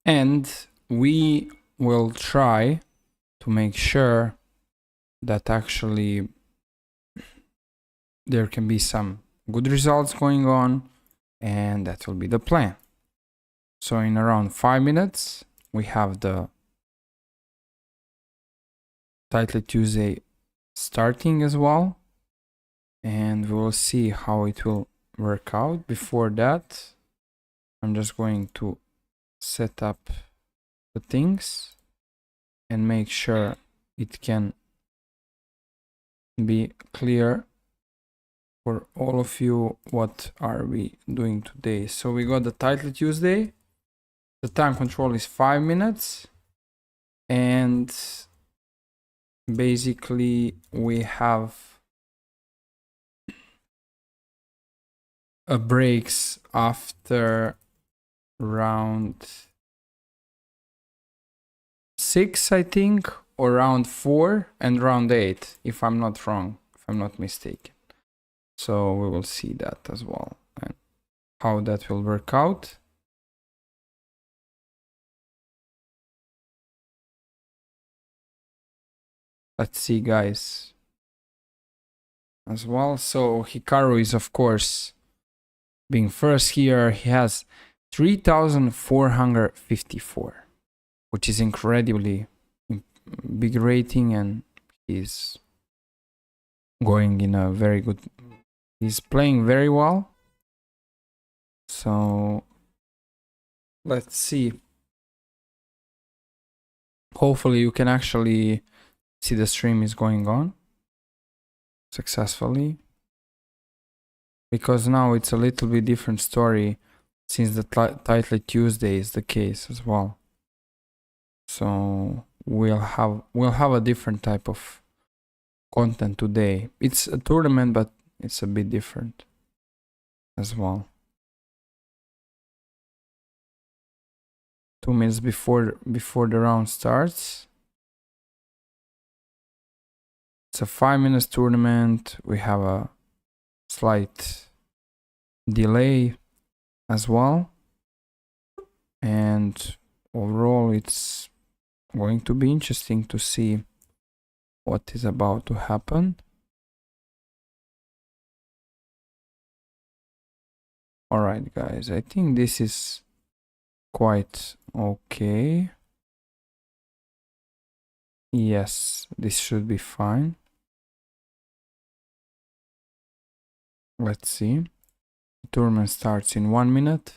And we will try to make sure that actually there can be some good results going on, and that will be the plan. So in around 5 minutes, we have the Title Tuesday starting as well, and we will see how it will work out. Before that, I'm just going to set up the things and make sure it can be clear for all of you what are we doing today. So we got the Title Tuesday. The time control is 5 minutes, and basically we have a breaks after round 6, I think, or round 4 and round 8, if I'm not wrong, if I'm not mistaken. So we will see that as well and how that will work out. Let's see, guys, as well. So Hikaru is, of course, being first here. He has 3,454, which is incredibly big rating, and he's going in a very good, he's playing very well. So let's see. Hopefully you can actually see the stream is going on successfully, because now it's a little bit different story since the Title Tuesday is the case as well. So we'll have a different type of content today. It's a tournament, but it's a bit different as well. 2 minutes before the round starts. It's a 5 minutes tournament. We have a slight delay as well, and overall it's going to be interesting to see what is about to happen. All right, guys, I think this is quite okay. Yes, this should be fine. Let's see. The tournament starts in 1 minute.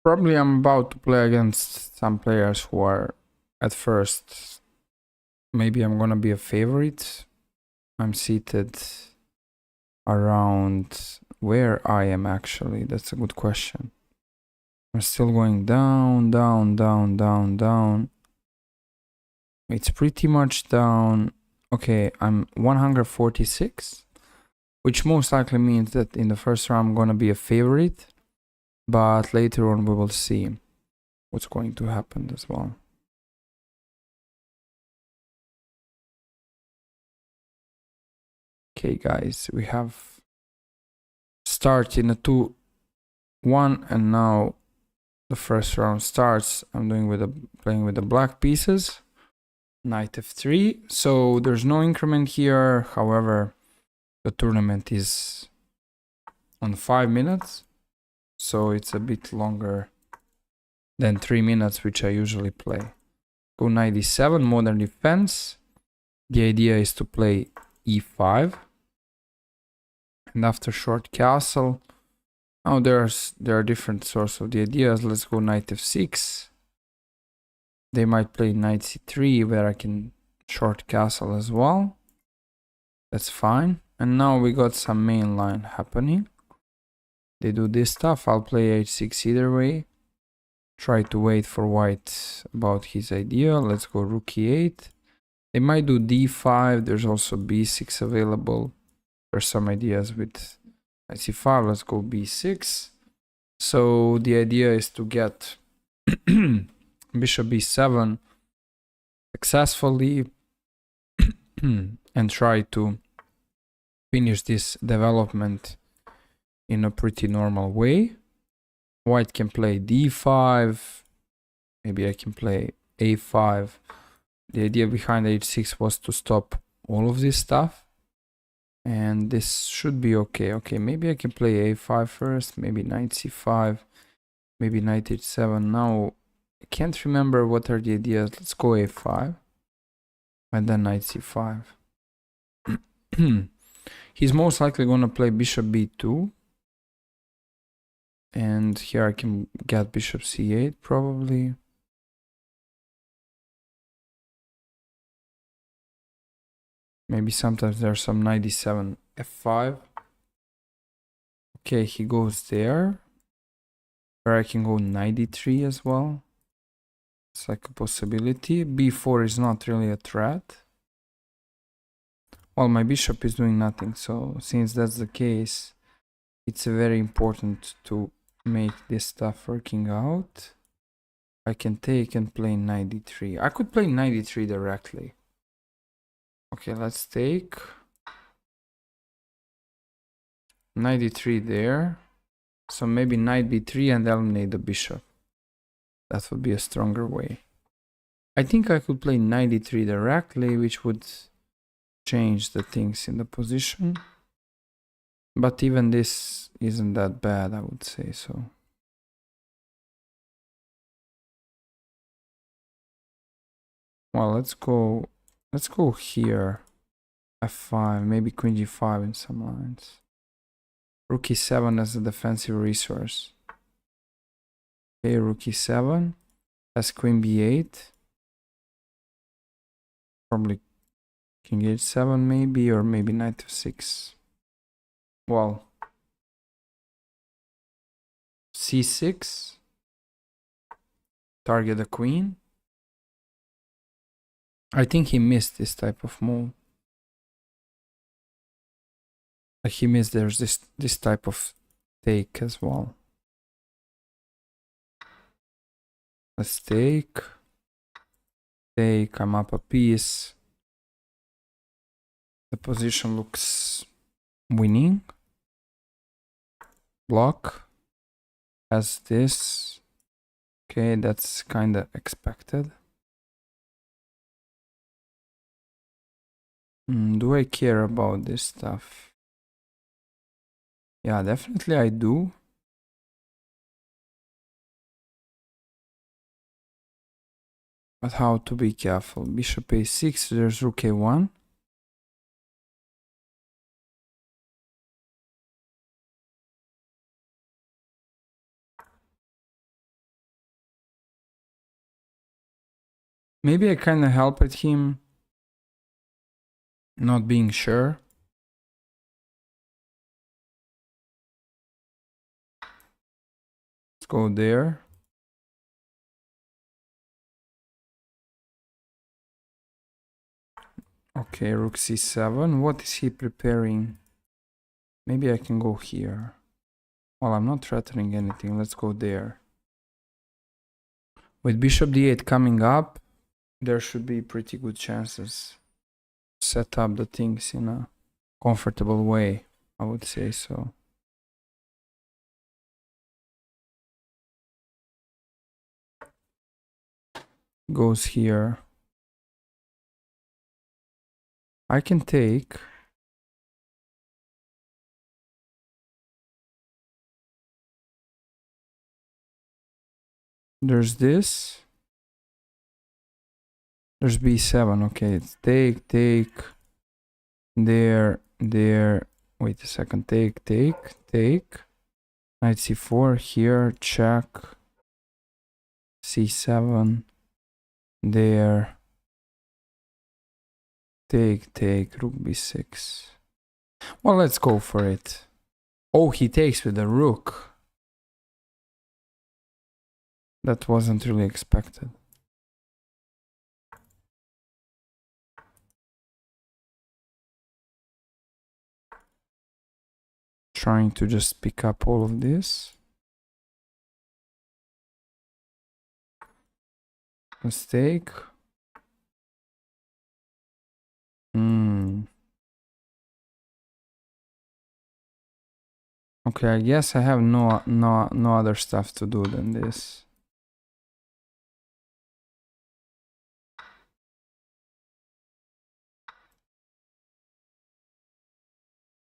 Probably I'm about to play against some players who are at first, maybe I'm gonna be a favorite. I'm seated around where I am actually. That's a good question. I'm still going down, down, down, down, down. It's pretty much down. Okay, I'm 146, which most likely means that in the first round I'm gonna be a favorite, but later on we will see what's going to happen as well. Okay, guys, we have start in a 2-1, and now the first round starts. I'm playing with the black pieces. Knight f3. So there's no increment here. However, the tournament is on 5 minutes, so it's a bit longer than 3 minutes, which I usually play. Go knight e7, modern defense. The idea is to play e5, and after short castle, now there are different sorts of the ideas. Let's go knight f6. They might play knight c3, where I can short castle as well. That's fine. And now we got some main line happening. They do this stuff. I'll play h6 either way. Try to wait for white about his idea. Let's go rook e8. They might do d5. There's also b6 available. There's some ideas with knight c5. Let's go b6. So the idea is to get bishop b7 successfully and try to finish this development in a pretty normal way. White can play d5. Maybe I can play a5. The idea behind h6 was to stop all of this stuff. And this should be okay. Okay, maybe I can play a5 first. Maybe knight c5. Maybe knight h7. Now, I can't remember what are the ideas. Let's go a5. And then knight c5. He's most likely going to play bishop b2. And here I can get bishop c8 probably. Maybe sometimes there's some knight d7 f5. Okay, he goes there. Or I can go knight d3 as well. It's like a possibility. b4 is not really a threat. Well, my bishop is doing nothing, so since that's the case, it's very important to make this stuff working out. I can take and play knight d3. I could play knight d3 directly. Okay, let's take knight d3 there. So maybe knight b3 and eliminate the bishop. That would be a stronger way. I think I could play knight d3 directly, which would change the things in the position. But even this isn't that bad, I would say so. Well, let's go here. f5, maybe queen g5 in some lines. Rook e7 as a defensive resource. Okay, rook e7 as queen b8. Probably king h7 maybe, or maybe knight f6. Well, c6. Target the queen. I think he missed this type of move. Like he missed there's this type of take as well. Let's take. I'm up a piece. The position looks winning. Block has this. Okay, that's kind of expected. Do I care about this stuff? Yeah, definitely I do. But how to be careful? Bishop a6, there's rook a1. Maybe I kind of helped him not being sure. Let's go there. Okay, rook c7. What is he preparing? Maybe I can go here. Well, I'm not threatening anything. Let's go there. With bishop d8 coming up, there should be pretty good chances. Set up the things in a comfortable way, I would say so. Goes here. I can take. There's this. There's b7. Okay, it's take. There. Wait a second. Take. Knight c4 here. Check. c7. There. Take. Rook b6. Well, let's go for it. Oh, he takes with the rook. That wasn't really expected. Trying to just pick up all of this. Mistake. Okay, I guess I have no other stuff to do than this.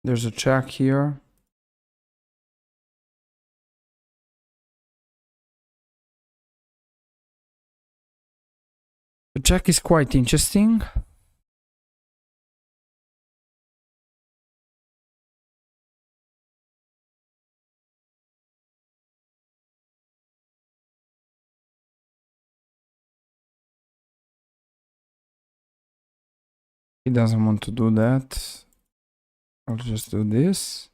There's a check here. The check is quite interesting. He doesn't want to do that. I'll just do this.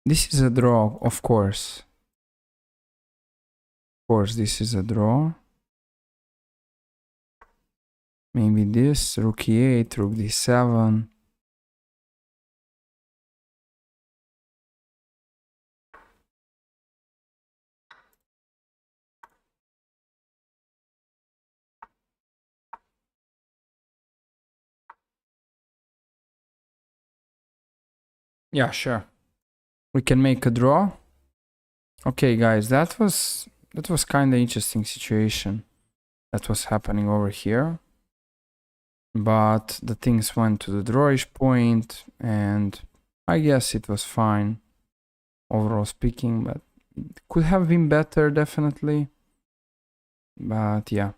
This is a draw, of course. Of course, this is a draw. Maybe this, rook e8, rook d7. Yeah, sure. We can make a draw. Okay, guys, that was kind of interesting situation that was happening over here. But the things went to the drawish point, and I guess it was fine, overall speaking, but it could have been better, definitely. But yeah.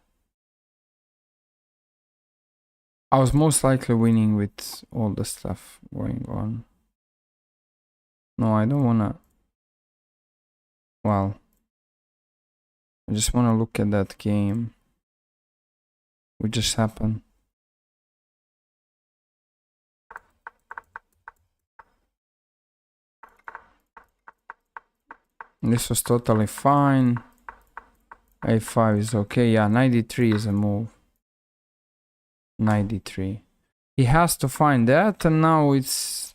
I was most likely winning with all the stuff going on. No, I don't wanna... Well, I just wanna look at that game. What just happened? This was totally fine. A5 is okay. Yeah, 93 is a move. 93. He has to find that, and now it's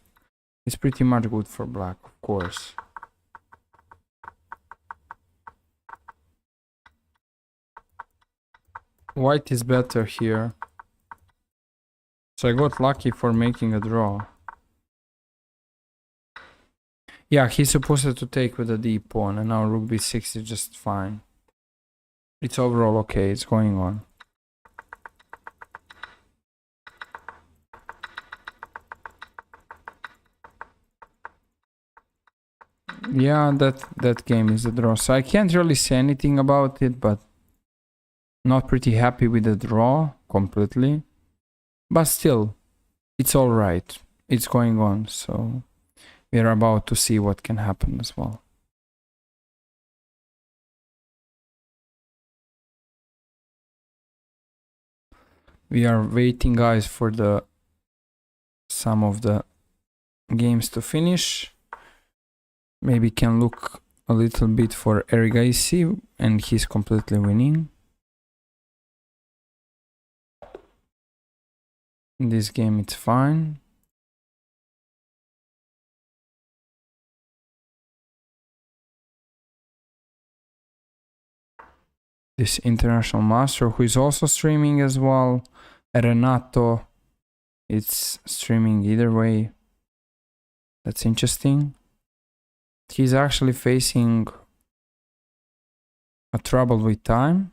pretty much good for black, of course. White is better here. So I got lucky for making a draw. Yeah, he's supposed to take with the d pawn, and now rook b6 is just fine. It's overall okay, it's going on. Yeah, that game is a draw. So I can't really say anything about it, but not pretty happy with the draw completely. But still, it's alright. It's going on, so we are about to see what can happen as well. We are waiting, guys, for some of the games to finish. Maybe can look a little bit for Erigaisi, and he's completely winning. In this game it's fine. This international master who is also streaming as well, Renato, it's streaming either way. That's interesting. He's actually facing a trouble with time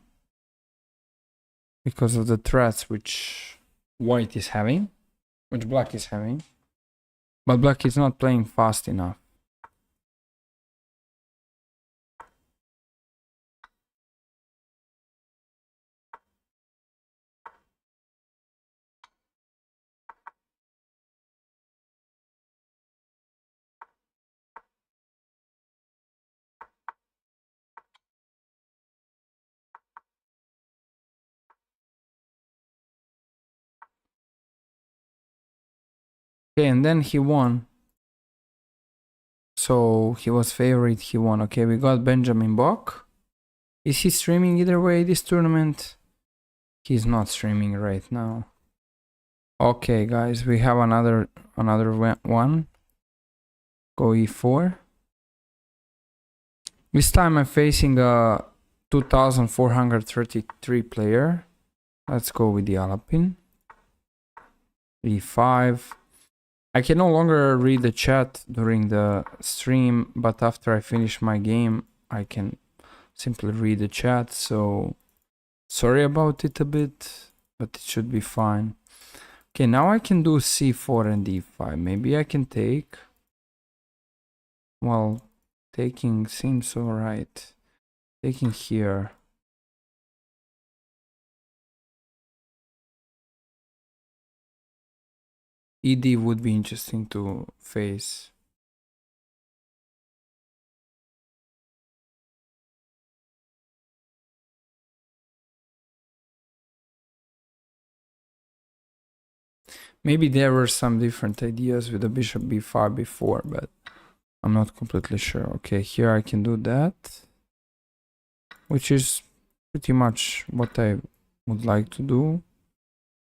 because of the threats which white is having, which black is having. But black is not playing fast enough. Okay, and then he won. So he was favorite, he won. Okay, we got Benjamin Bok. Is he streaming either way this tournament? He's not streaming right now. Okay, guys, we have another one. Go e4. This time I'm facing a 2433 player. Let's go with the Alapin. E5. I can no longer read the chat during the stream, but after I finish my game, I can simply read the chat. So sorry about it a bit, but it should be fine. Okay, now I can do C4 and D5. Maybe I can take. Well, taking seems alright. Taking here. ED would be interesting to face. Maybe there were some different ideas with the bishop b5 before, but I'm not completely sure. Okay, here I can do that, which is pretty much what I would like to do.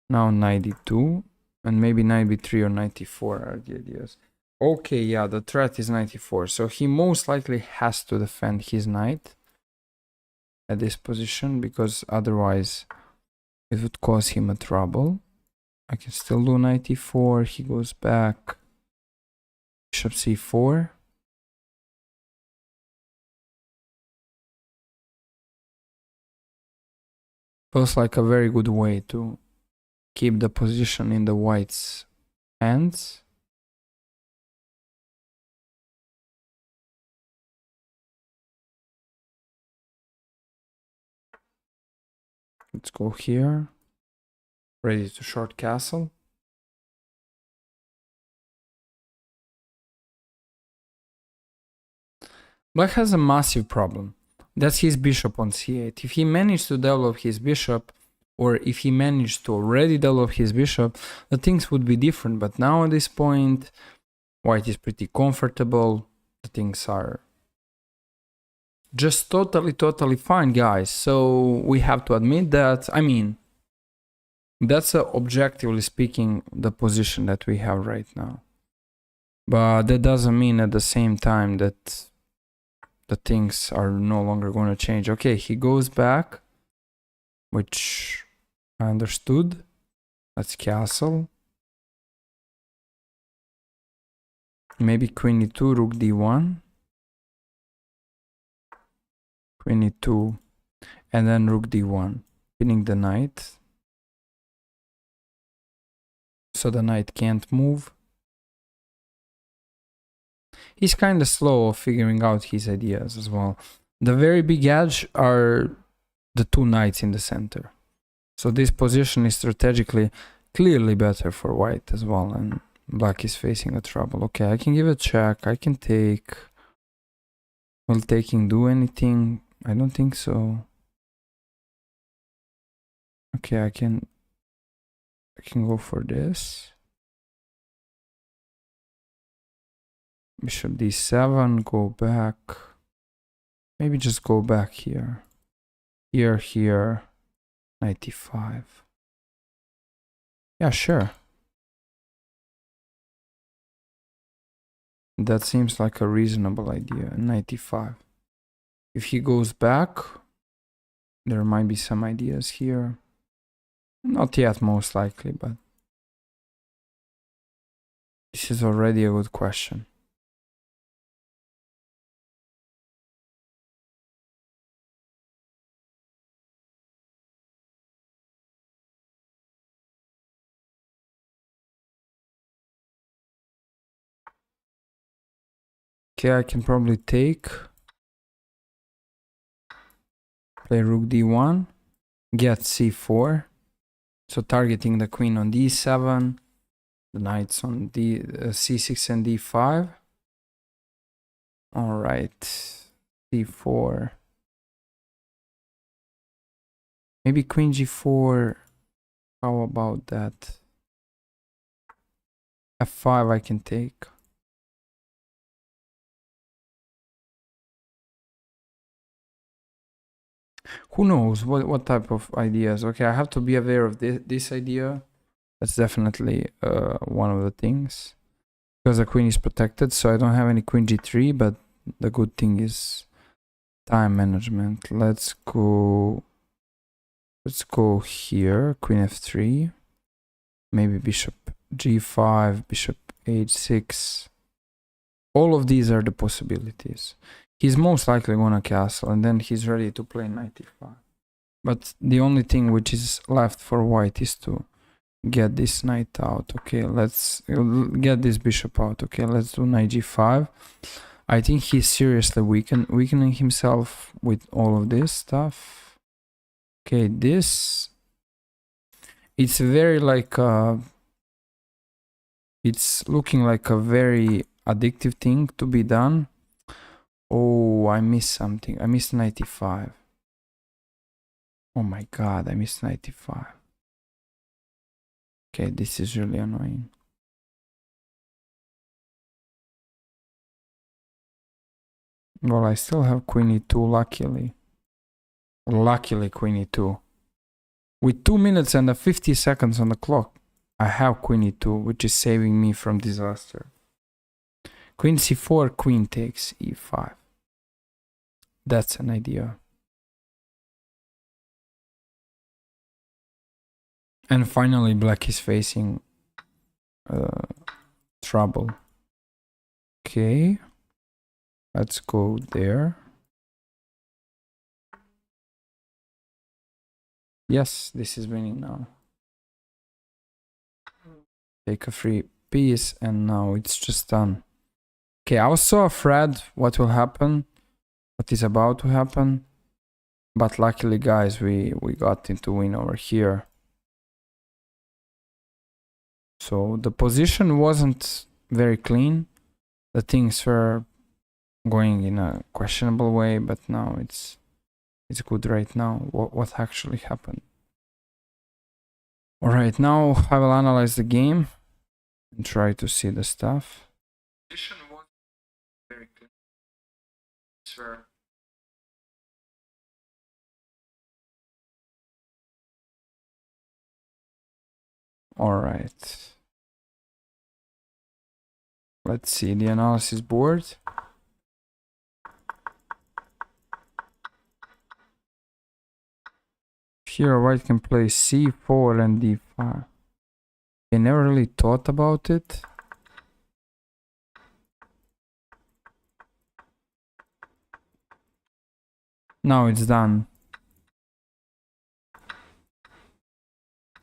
Now 92, and maybe 93 or 94 are the ideas. Okay, yeah, the threat is 94, so he most likely has to defend his knight at this position, because otherwise it would cause him a trouble. I can still do 94, he goes back, bishop c4. Feels like a very good way to keep the position in the white's hands. Let's go here. Ready to short castle. Black has a massive problem. That's his bishop on c8. If he managed to develop his bishop, or if he managed to already develop his bishop, the things would be different. But now at this point, white is pretty comfortable. The things are just totally fine, guys. So we have to admit that, I mean, that's objectively speaking the position that we have right now. But that doesn't mean at the same time that the things are no longer going to change. Okay, he goes back, which I understood. Let's castle. Maybe queen e2, rook d1. Queen e2, and then rook d1, pinning the knight. So the knight can't move. He's kind of slow of figuring out his ideas as well. The very big edge are the two knights in the center. So this position is strategically clearly better for white as well, and black is facing a trouble. Okay, I can give a check, I can take. Will taking do anything? I don't think so. Okay, I can go for this. Bishop d7, go back. Maybe just go back here. Here, 95. Yeah, sure. That seems like a reasonable idea, 95. If he goes back, there might be some ideas here. Not yet, most likely, but this is already a good question. Okay, I can probably take. Play rook d1, get c4. So targeting the queen on d7, the knights on c6 and d5. All right, c4. Maybe queen g4. How about that? f5 I can take. Who knows what type of ideas? Okay, I have to be aware of this idea. That's definitely one of the things. Because the queen is protected, so I don't have any queen g3, but the good thing is time management. Let's go here, queen f3, maybe bishop g5, bishop h6. All of these are the possibilities. He's most likely gonna castle, and then he's ready to play knight e5. But the only thing which is left for white is to get this knight out. Okay, let's get this bishop out. Okay, let's do knight g5. I think he's seriously weakening himself with all of this stuff. Okay, this, it's very like it's looking like a very addictive thing to be done. Oh, I missed something. I missed 95. Oh my god, I missed 95. Okay, this is really annoying. Well, I still have queen e2, luckily. Luckily, queen e2. With 2 minutes and 50 seconds on the clock, I have queen e2, which is saving me from disaster. Queen c4, queen takes e5. That's an idea. And finally, black is facing trouble. Okay. Let's go there. Yes, this is winning now. Take a free piece, and now it's just done. Okay, I was so afraid what will happen, what is about to happen. But luckily, guys, we got into win over here. So the position wasn't very clean. The things were going in a questionable way, but now it's good right now. What actually happened? All right, now I will analyze the game and try to see the stuff. Position was very clean. Sure. All right. Let's see the analysis board. Here white can play c4 and d5. I never really thought about it. Now it's done.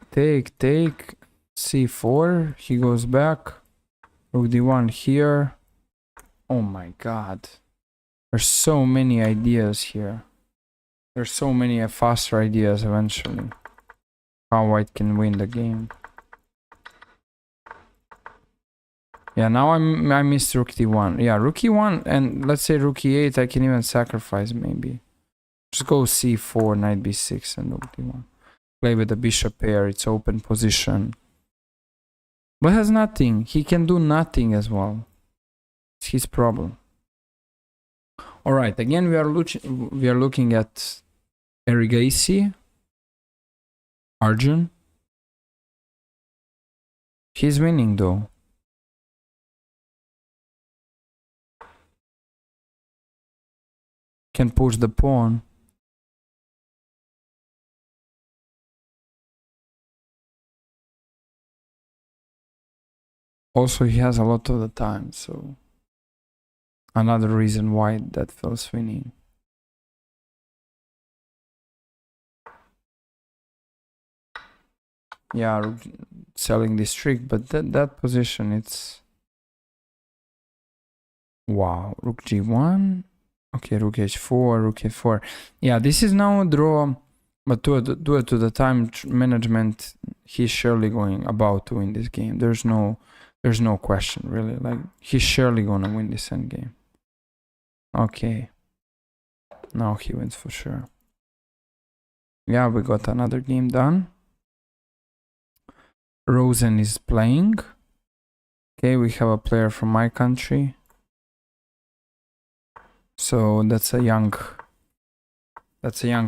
Take, c4, he goes back. Rook d1 here. Oh my god. There's so many ideas here. There's so many faster ideas eventually. How white can win the game. Yeah, now I missed rook d1. Yeah, rook e1 and let's say rook e8, I can even sacrifice maybe. Just go c4, knight b6 and rook d1. Play with the bishop pair, it's open position. But has nothing. He can do nothing as well. It's his problem. All right, again we are looking at Erigaisi, Arjun. He's winning though. Can push the pawn. Also, he has a lot of the time, so another reason why that feels winning. Yeah, selling this trick, but that position, it's... Wow, rook g1. Okay, rook h4, rook a4. Yeah, this is now a draw, but due to the time management, he's surely about to win this game. There's no question, really. Like, he's surely gonna win this endgame. Okay. Now he wins for sure. Yeah, we got another game done. Rosen is playing. Okay, we have a player from my country. So that's a young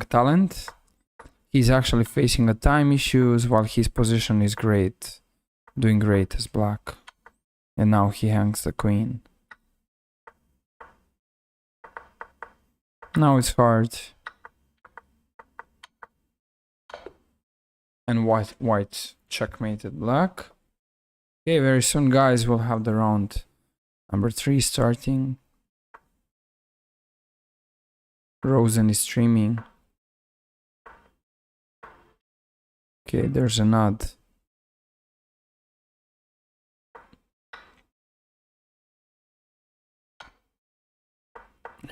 talent. He's actually facing a time issues while his position is great. Doing great as black. And now he hangs the queen. Now it's hard. And white checkmated black. Okay, very soon, guys, we'll have the round number 3 starting. Rosen is streaming. Okay, there's a nod.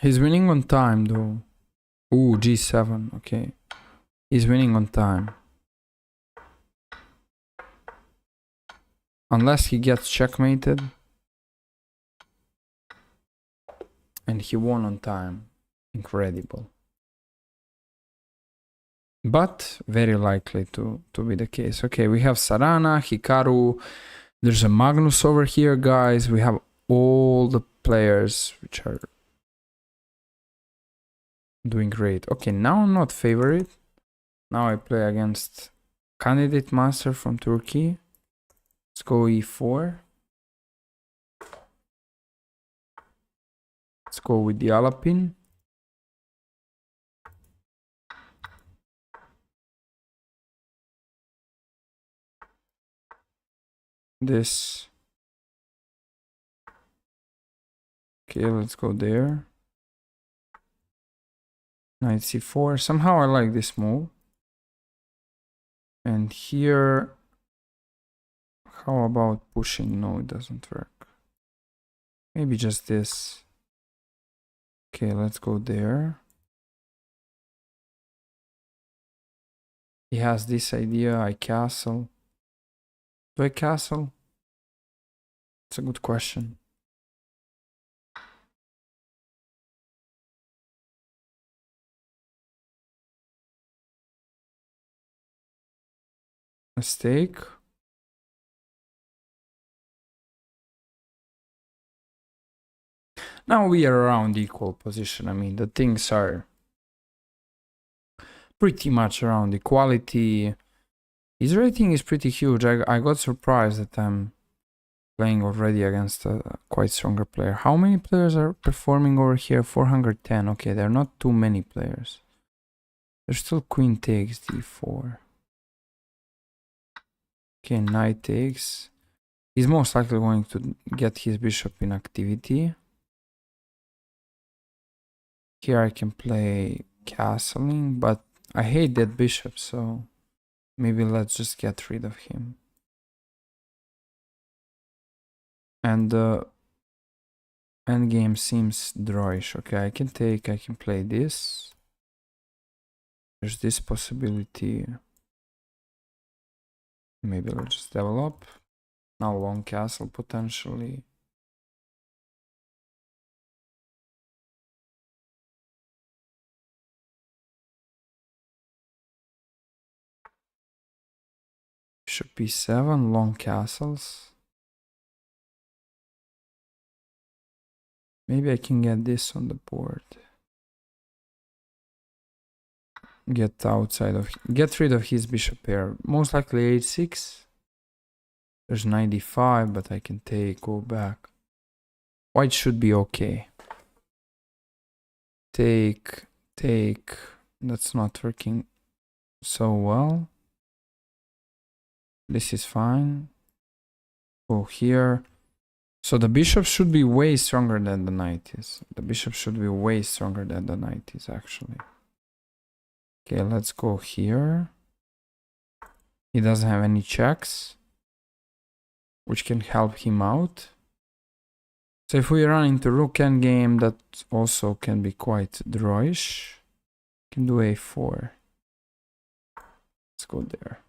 He's winning on time, though. Ooh, G7, okay. He's winning on time. Unless he gets checkmated. And he won on time. Incredible. But very likely to be the case. Okay, we have Sarana, Hikaru. There's a Magnus over here, guys. We have all the players which are doing great. Okay, now I'm not favorite. Now I play against candidate master from Turkey. Let's go E4. Let's go with the Alapin. This. Okay, let's go there. Knight C4. Somehow I like this move. And here, how about pushing? No, it doesn't work. Maybe just this. Okay, let's go there. He has this idea, I castle. Do I castle? It's a good question. Mistake. Now we are around equal position. I mean, the things are pretty much around equality. His rating is pretty huge. I got surprised that I'm playing already against a quite stronger player. How many players are performing over here? 410. Okay, there are not too many players. There's still queen takes d4. Okay, knight takes. He's most likely going to get his bishop in activity. Here I can play castling, but I hate that bishop, so maybe let's just get rid of him. And the endgame seems drawish. Okay, I can play this. There's this possibility. Maybe let's just develop. Now long castle potentially. Bishop b7, long castles. Maybe I can get this on the board. Get rid of his bishop pair. Most likely h6. There's 95, but I can go back. White should be okay. Take. That's not working so well. This is fine. Go here. So the bishop should be way stronger than the knight is. The bishop should be way stronger than the knight is, actually. Okay, let's go here. He doesn't have any checks, which can help him out. So if we run into rook endgame, that also can be quite drawish. Can do a4. Let's go there.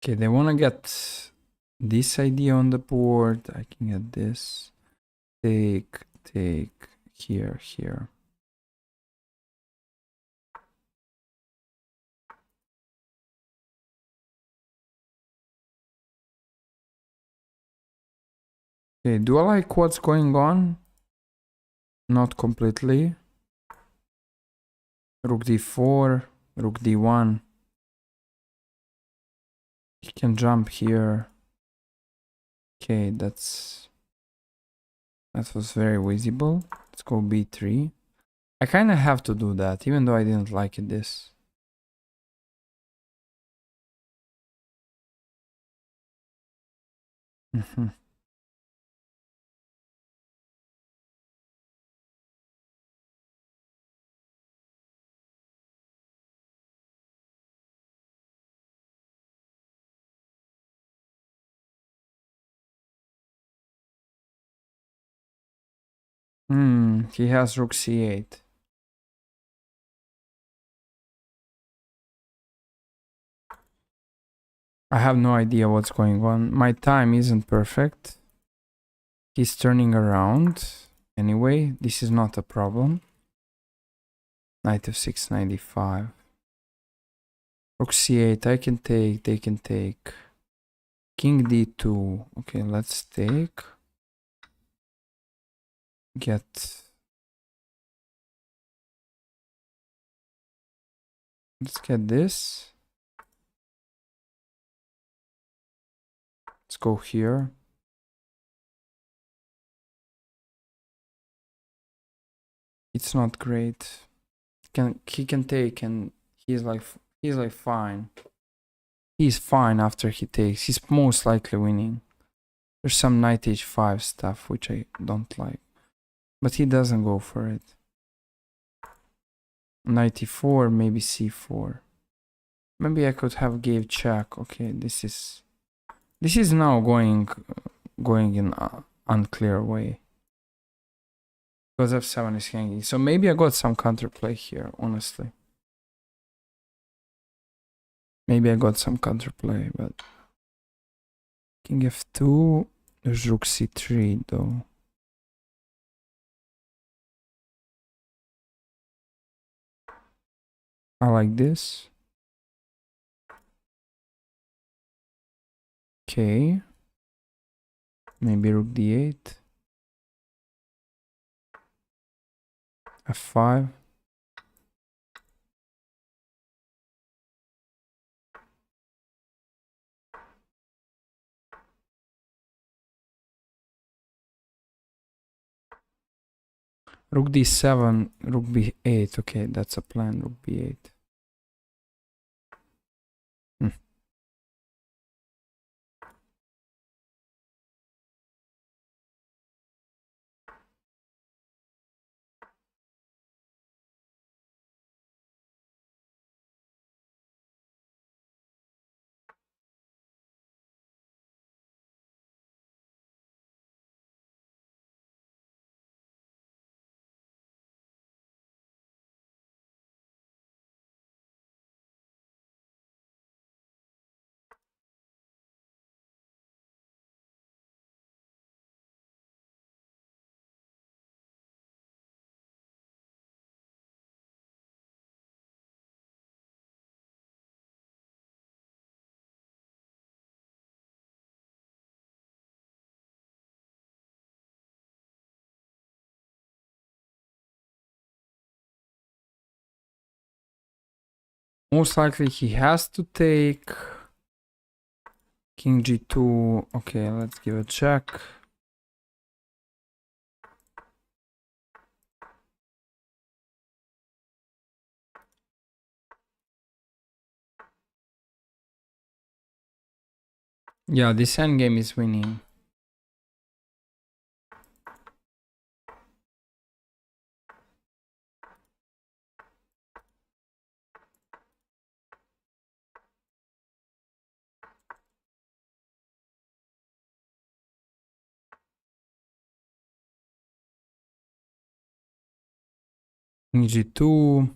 Okay, they want to get this idea on the board. I can get this. Take, here. Okay, do I like what's going on? Not completely. Rook d4, rook d1. He can jump here. Okay, that was very visible. Let's go b3. I kind of have to do that, even though I didn't like it this. He has rook c8. I have no idea what's going on. My time isn't perfect. He's turning around. Anyway, this is not a problem. Knight f6, 95. Rook c8, I can take, they can take. King d2. Okay, let's take. Let's get this. Let's go here. It's not great. He can take, and he's like fine. He's fine after he takes. He's most likely winning. There's some knight h5 stuff which I don't like, but he doesn't go for it. Knight e4, maybe c4. Maybe I could have gave check. Okay, this is now going in unclear way. Because f7 is hanging. So maybe I got some counterplay here, honestly. Maybe I got some counterplay, but King f2, there's rook c3 though. I like this. Okay. Maybe rook d8. f5. Rook d7, rook b8. Okay, that's a plan. Rook b8. Most likely he has to take King g2. Okay, let's give a check. Yeah, this endgame is winning. King g2.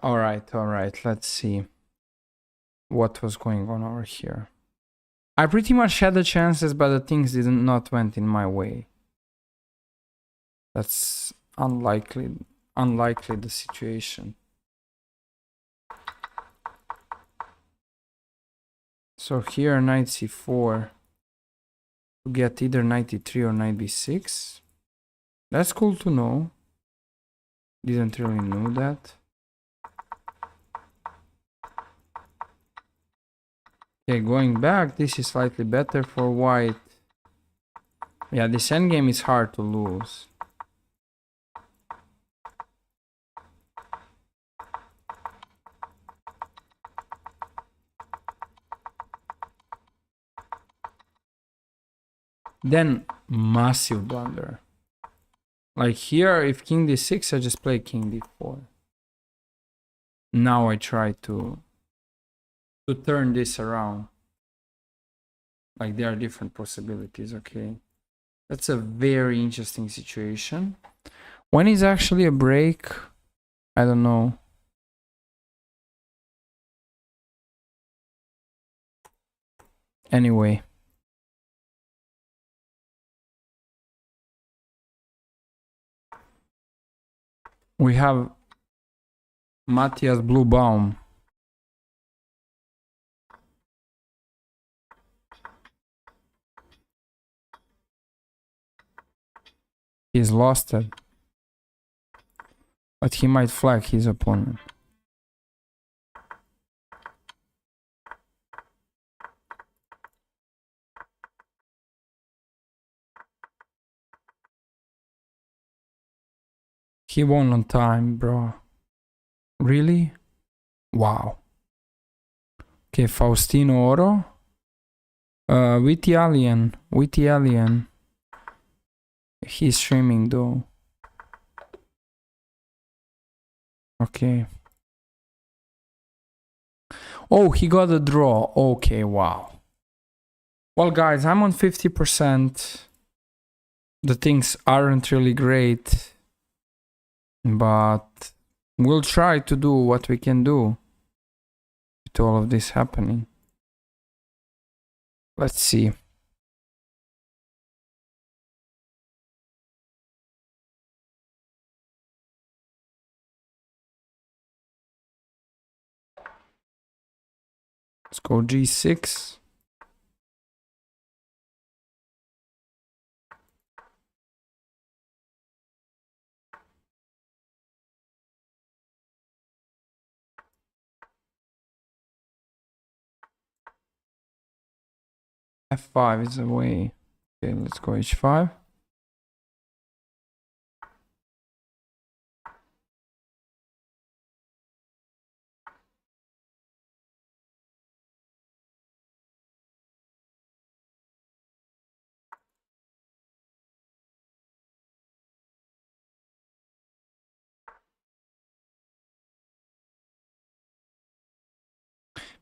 All right. Let's see what was going on over here. I pretty much had the chances, but the things did not went in my way. That's unlikely the situation. So here knight c4 to get either knight e3 or knight b6. That's cool to know. Didn't really know that. Okay, going back, this is slightly better for white. Yeah, this endgame is hard to lose. Then massive blunder. Like here, if king d6, I just play king d4. Now I try to turn this around. Like there are different possibilities, okay? That's a very interesting situation. When is actually a break? I don't know. Anyway. We have Matthias Bluebaum. He's lost it. But he might flag his opponent. He won on time, bro. Really? Wow. Okay, Faustino Oro. Witty Alien. Witty Alien. He's streaming though. Okay. Oh, he got a draw. Okay, wow. Well, guys, I'm on 50%. The things aren't really great. But we'll try to do what we can do with all of this happening. Let's see. Let's go G6. F5 is away. Okay, let's go H5.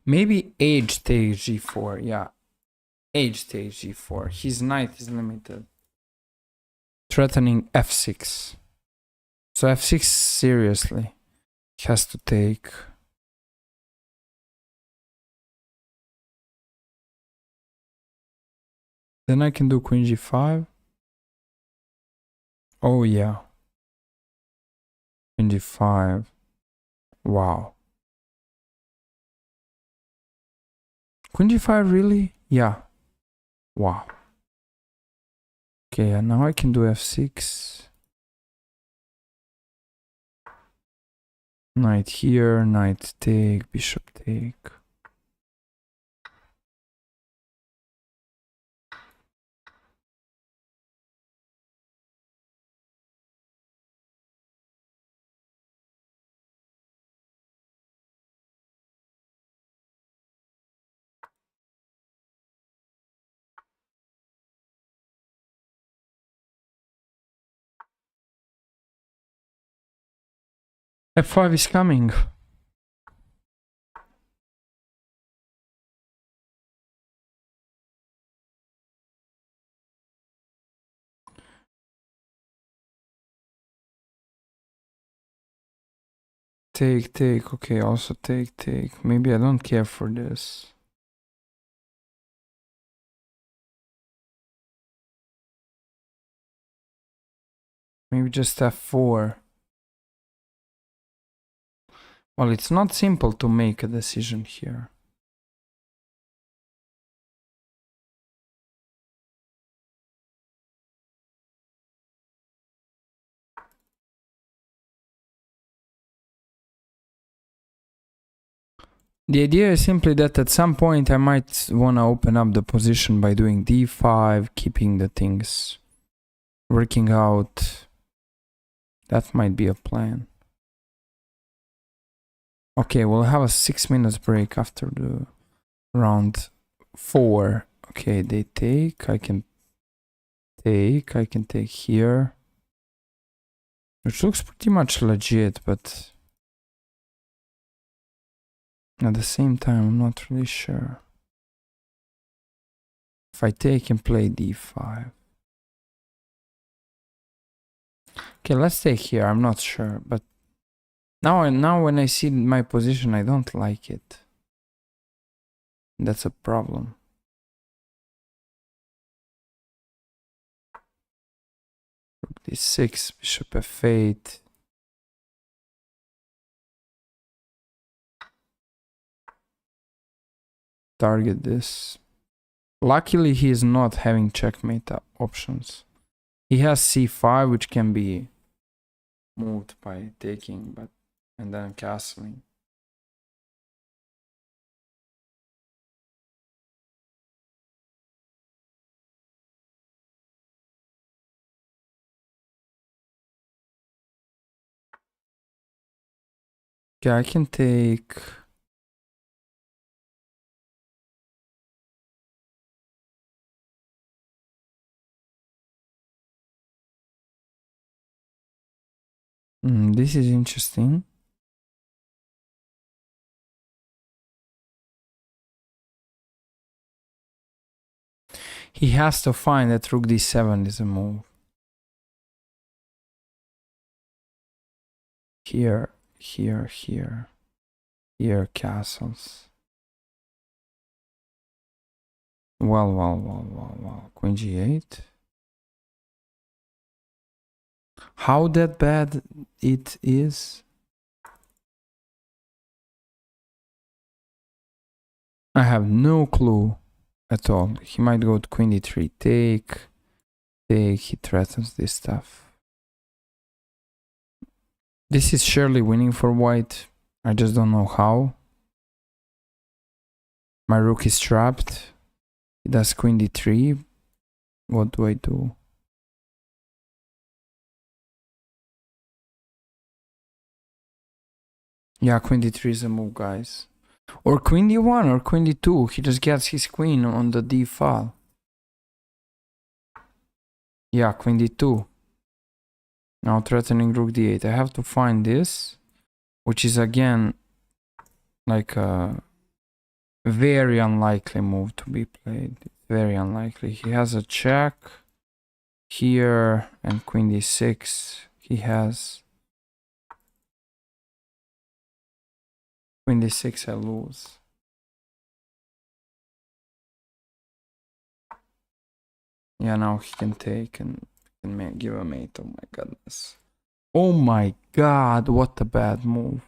Maybe H takes G4, yeah. H takes G4. His knight is limited. Threatening F6. So F6 seriously has to take. Then I can do Queen G5. Oh yeah. Queen G5. Wow. Queen G5 really? Yeah. Wow. Okay, and now I can do F6. Knight here, knight take, bishop take. F5 is coming. Take, take. Okay, also take, take. Maybe I don't care for this. Maybe just F4. Well, it's not simple to make a decision here. The idea is simply that at some point I might want to open up the position by doing d5, keeping the things working out. That might be a plan. Okay, we'll have a 6 minutes break after the round 4. Okay, they take, I can take here. Which looks pretty much legit, but at the same time, I'm not really sure. If I take and play d5. Okay, let's take here. I'm not sure, but now when I see my position, I don't like it. That's a problem. Rook d6, bishop f8. Target this. Luckily, he is not having checkmate options. He has c5, which can be moved by taking, but and then castling. Okay, I can take. This is interesting. He has to find that rook d7 is a move. Here, here, here. Here, castles. Well. Queen g8. How that bad it is? I have no clue at all. He might go to queen d3, take. He threatens this stuff. This is surely winning for white. I just don't know how. My rook is trapped. He does queen d3. What do I do? Yeah, queen d3 is a move, guys. Or queen d1 or queen d2. He just gets his queen on the d file. Yeah, queen d2. Now threatening rook d8. I have to find this, which is again like a very unlikely move to be played. Very unlikely. He has a check here and queen d6. He has queen d6. I lose. Yeah, now he can take and give a mate. Oh my goodness. Oh my god, what a bad move.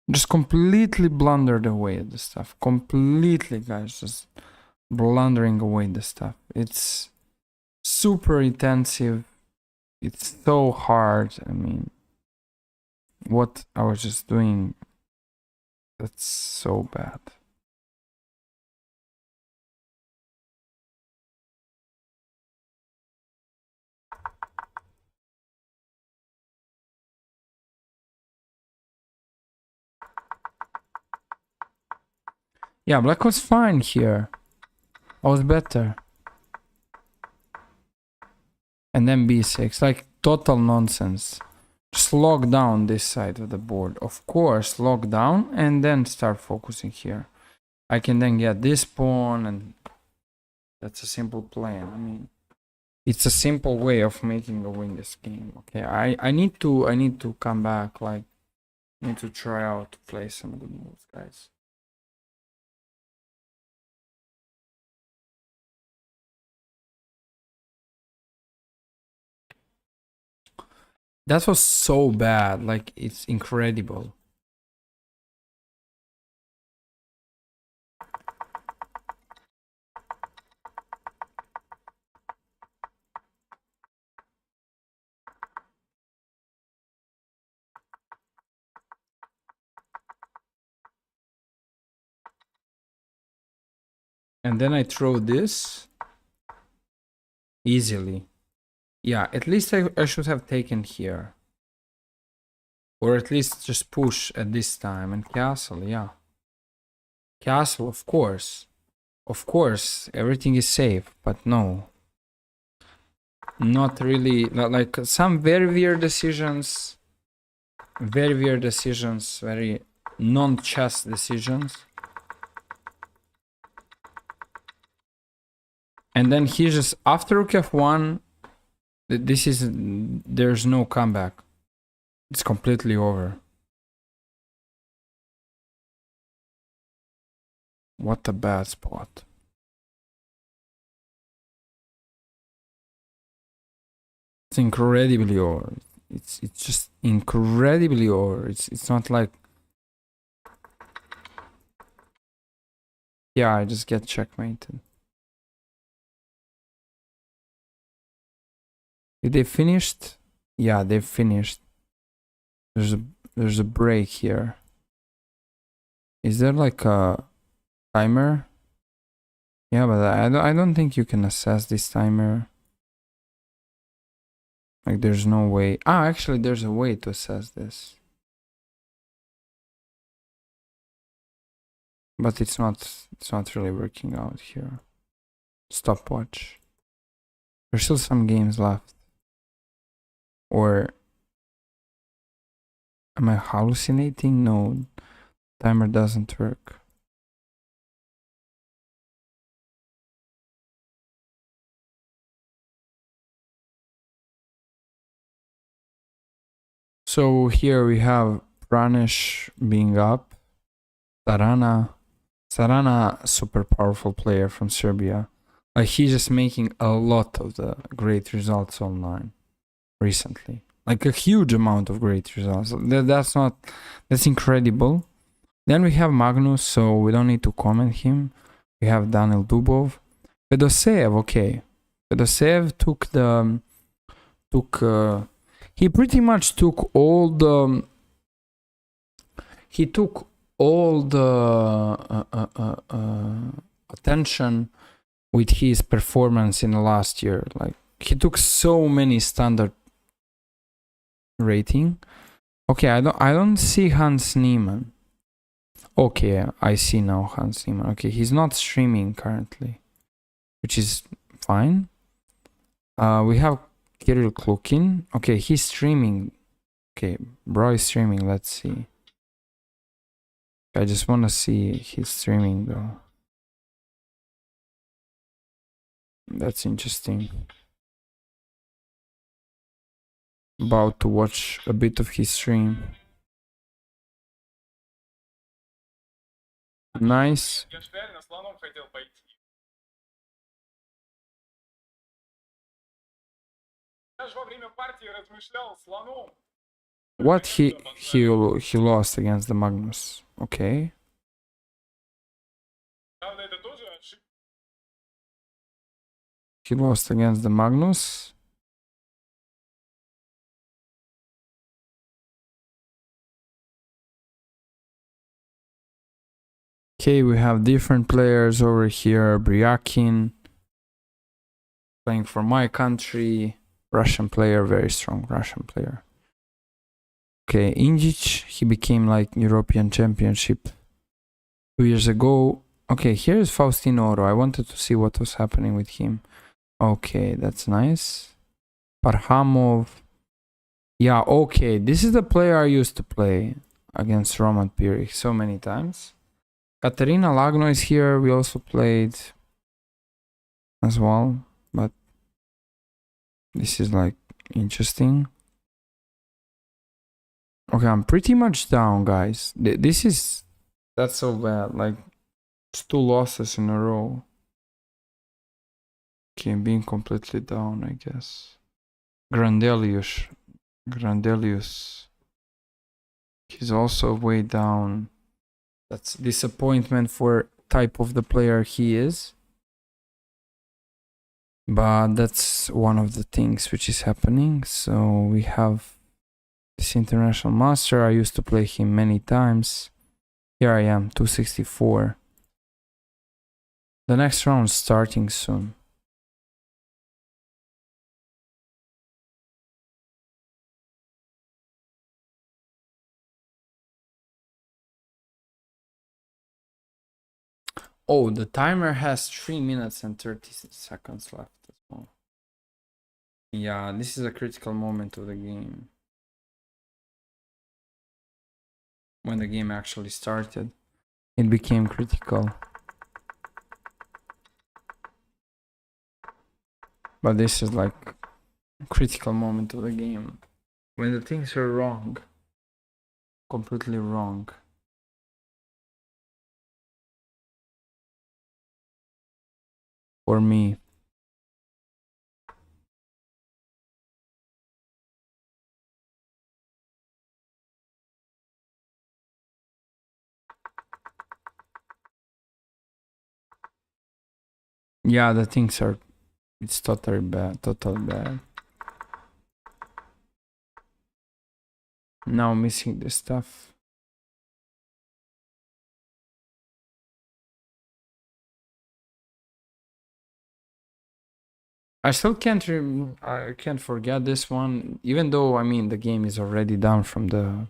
Just completely blundered away the stuff. Completely, guys. Just blundering away the stuff. It's super intensive. It's so hard. I mean, what I was just doing, that's so bad. Yeah, black was fine here. I was better. And then b6, like total nonsense. Just lock down this side of the board. Of course, lock down and then start focusing here. I can then get this pawn, and that's a simple plan. I mean, it's a simple way of making a win this game. Okay, I need to come back. Like, I need to try out to play some good moves, guys. That was so bad. Like, it's incredible. And then I throw this easily. Yeah, at least I should have taken here. Or at least just push at this time. And castle, yeah. Castle, of course. Of course, everything is safe, but no. Not really, like some very weird decisions. Very weird decisions, very non-chess decisions. And then he just, after rook f1, this is, there's no comeback. It's completely over. What a bad spot. It's incredibly over. It's just incredibly over. It's not like, yeah, I just get checkmated. Did they finished? Yeah, they finished. There's a break here. Is there like a timer? Yeah, but I don't think you can assess this timer. Like there's no way. Ah, actually there's a way to assess this. But it's not really working out here. Stopwatch. There's still some games left. Or am I hallucinating? No, timer doesn't work. So here we have Pranesh being up. Sarana, super powerful player from Serbia. He's just making a lot of the great results online recently. Like a huge amount of great results. That's incredible. Then we have Magnus, so we don't need to comment him. We have Daniel Dubov. Fedoseev, okay. Fedoseev he pretty much took all the attention with his performance in the last year. Like he took so many standard rating. Okay, I don't see Hans Niemann. Okay, I see now Hans Niemann. Okay, he's not streaming currently, which is fine. We have Kirill Klukin. Okay, he's streaming. Okay, bro is streaming. Let's see. I just want to see his streaming though. That's interesting. About to watch a bit of his stream. Nice. What he lost against the Magnus. Okay. He lost against the Magnus. Okay, we have different players over here. Bryakin playing for my country. Russian player, very strong Russian player. Okay, Injic, he became like European Championship 2 years ago. Okay, here's Faustino Oro. I wanted to see what was happening with him. Okay, that's nice. Parhamov. Yeah, okay, this is the player I used to play against Roman Pirich so many times. Katerina Lagno is here. We also played as well, but this is like interesting. Okay, I'm pretty much down, guys. That's so bad. Like, it's 2 losses in a row. Okay, I'm being completely down, I guess. Grandelius. He's also way down. That's disappointment for type of the player he is. But that's one of the things which is happening. So we have this international master. I used to play him many times. Here I am, 264. The next round starting soon. Oh, the timer has 3 minutes and 30 seconds left as well. Yeah, this is a critical moment of the game. When the game actually started, it became critical. But this is like a critical moment of the game. When the things are wrong. Completely wrong. For me. Yeah, the things are... It's totally bad. Totally bad. Now missing this stuff. I still can't I can't forget this one, even though I mean the game is already done from the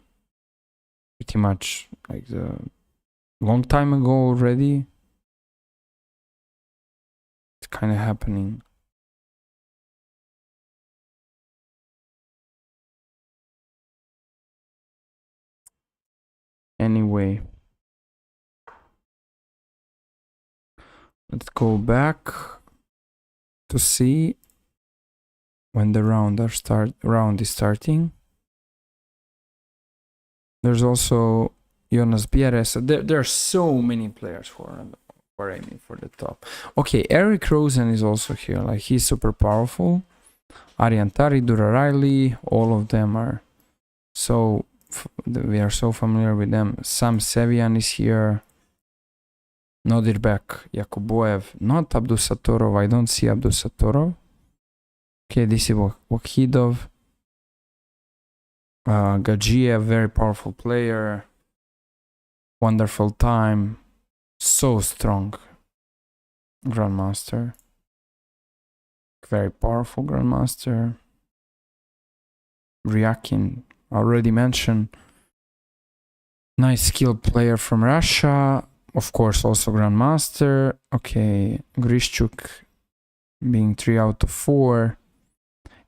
pretty much like the long time ago already. It's kind of happening. Anyway, let's go back to see when the round is starting. There's also Jonas Bieres. There are so many players who are aiming for the top. Okay, Eric Rosen is also here. Like, he's super powerful. Arjan Tari, Dura Riley, all of them are so... We are so familiar with them. Sam Sevian is here. Nodirbek, Yakuboev, not Abdusattorov. I don't see Abdusattorov. Okay, this is Wakhidov. Gadzhiev, very powerful player. Wonderful time. So strong. Grandmaster. Very powerful Grandmaster. Ryakin, already mentioned. Nice skilled player from Russia. Of course, also Grandmaster. Okay, Grishchuk being 3 out of 4.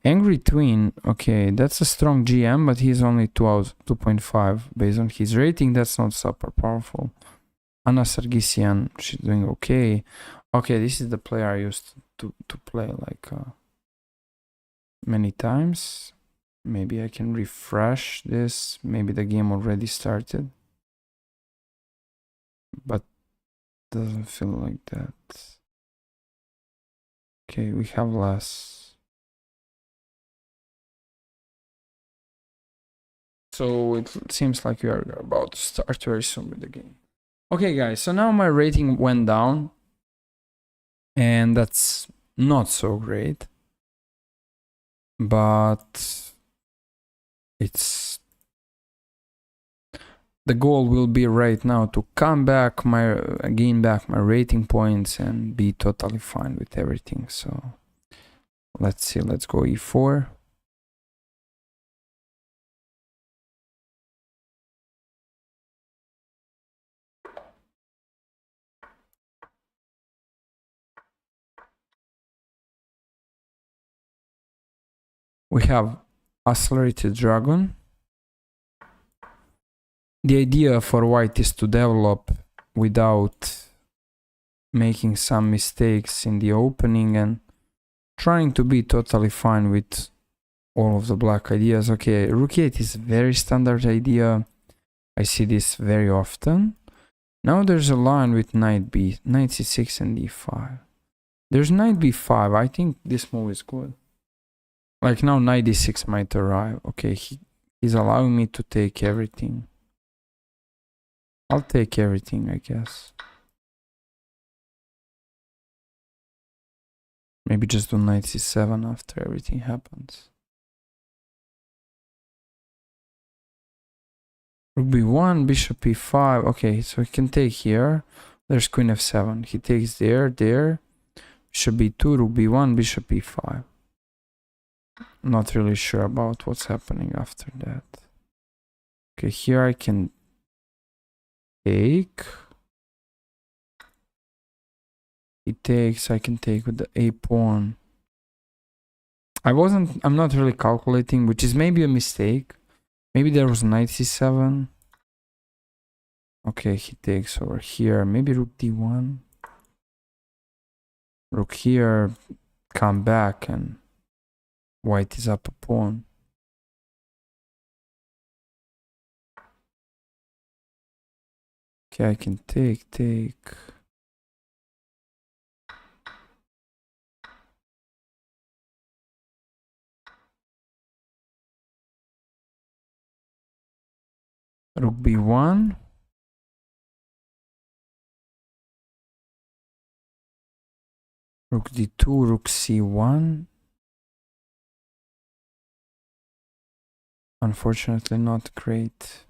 Angry Twin, okay, that's a strong GM, but he's only 2.5 based on his rating. That's not super powerful. Anna Sargsyan, she's doing okay. Okay, this is the player I used to play like many times. Maybe I can refresh this. Maybe the game already started. But doesn't feel like that. Okay, we have less. So it seems like we are about to start very soon with the game. Okay, guys, so now my rating went down. And that's not so great. But it's... The goal will be right now to come back, gain back my rating points and be totally fine with everything. So let's see, let's go e4. We have Accelerated Dragon. The idea for white is to develop without making some mistakes in the opening and trying to be totally fine with all of the black ideas. Okay, Rook 8 is a very standard idea. I see this very often. Now there's a line with Knight C6 and D5. There's Knight B5. I think this move is good. Like now Knight D6 might arrive. Okay, he's allowing me to take everything. I'll take everything, I guess. Maybe just do Knight C7 after everything happens. Rook B1, Bishop E5. Okay, so he can take here. There's queen f7. He takes there. Bishop b2, rook b1, bishop e5. Not really sure about what's happening after that. Okay, here I can take. He takes, I can take with the a pawn. I'm not really calculating, which is maybe a mistake. Maybe there was knight c7. Okay, he takes over here. Maybe rook d1. Rook here, come back, and white is up a pawn. Okay, I can take. Rook b1. Rook d2, rook c1. Unfortunately, not great.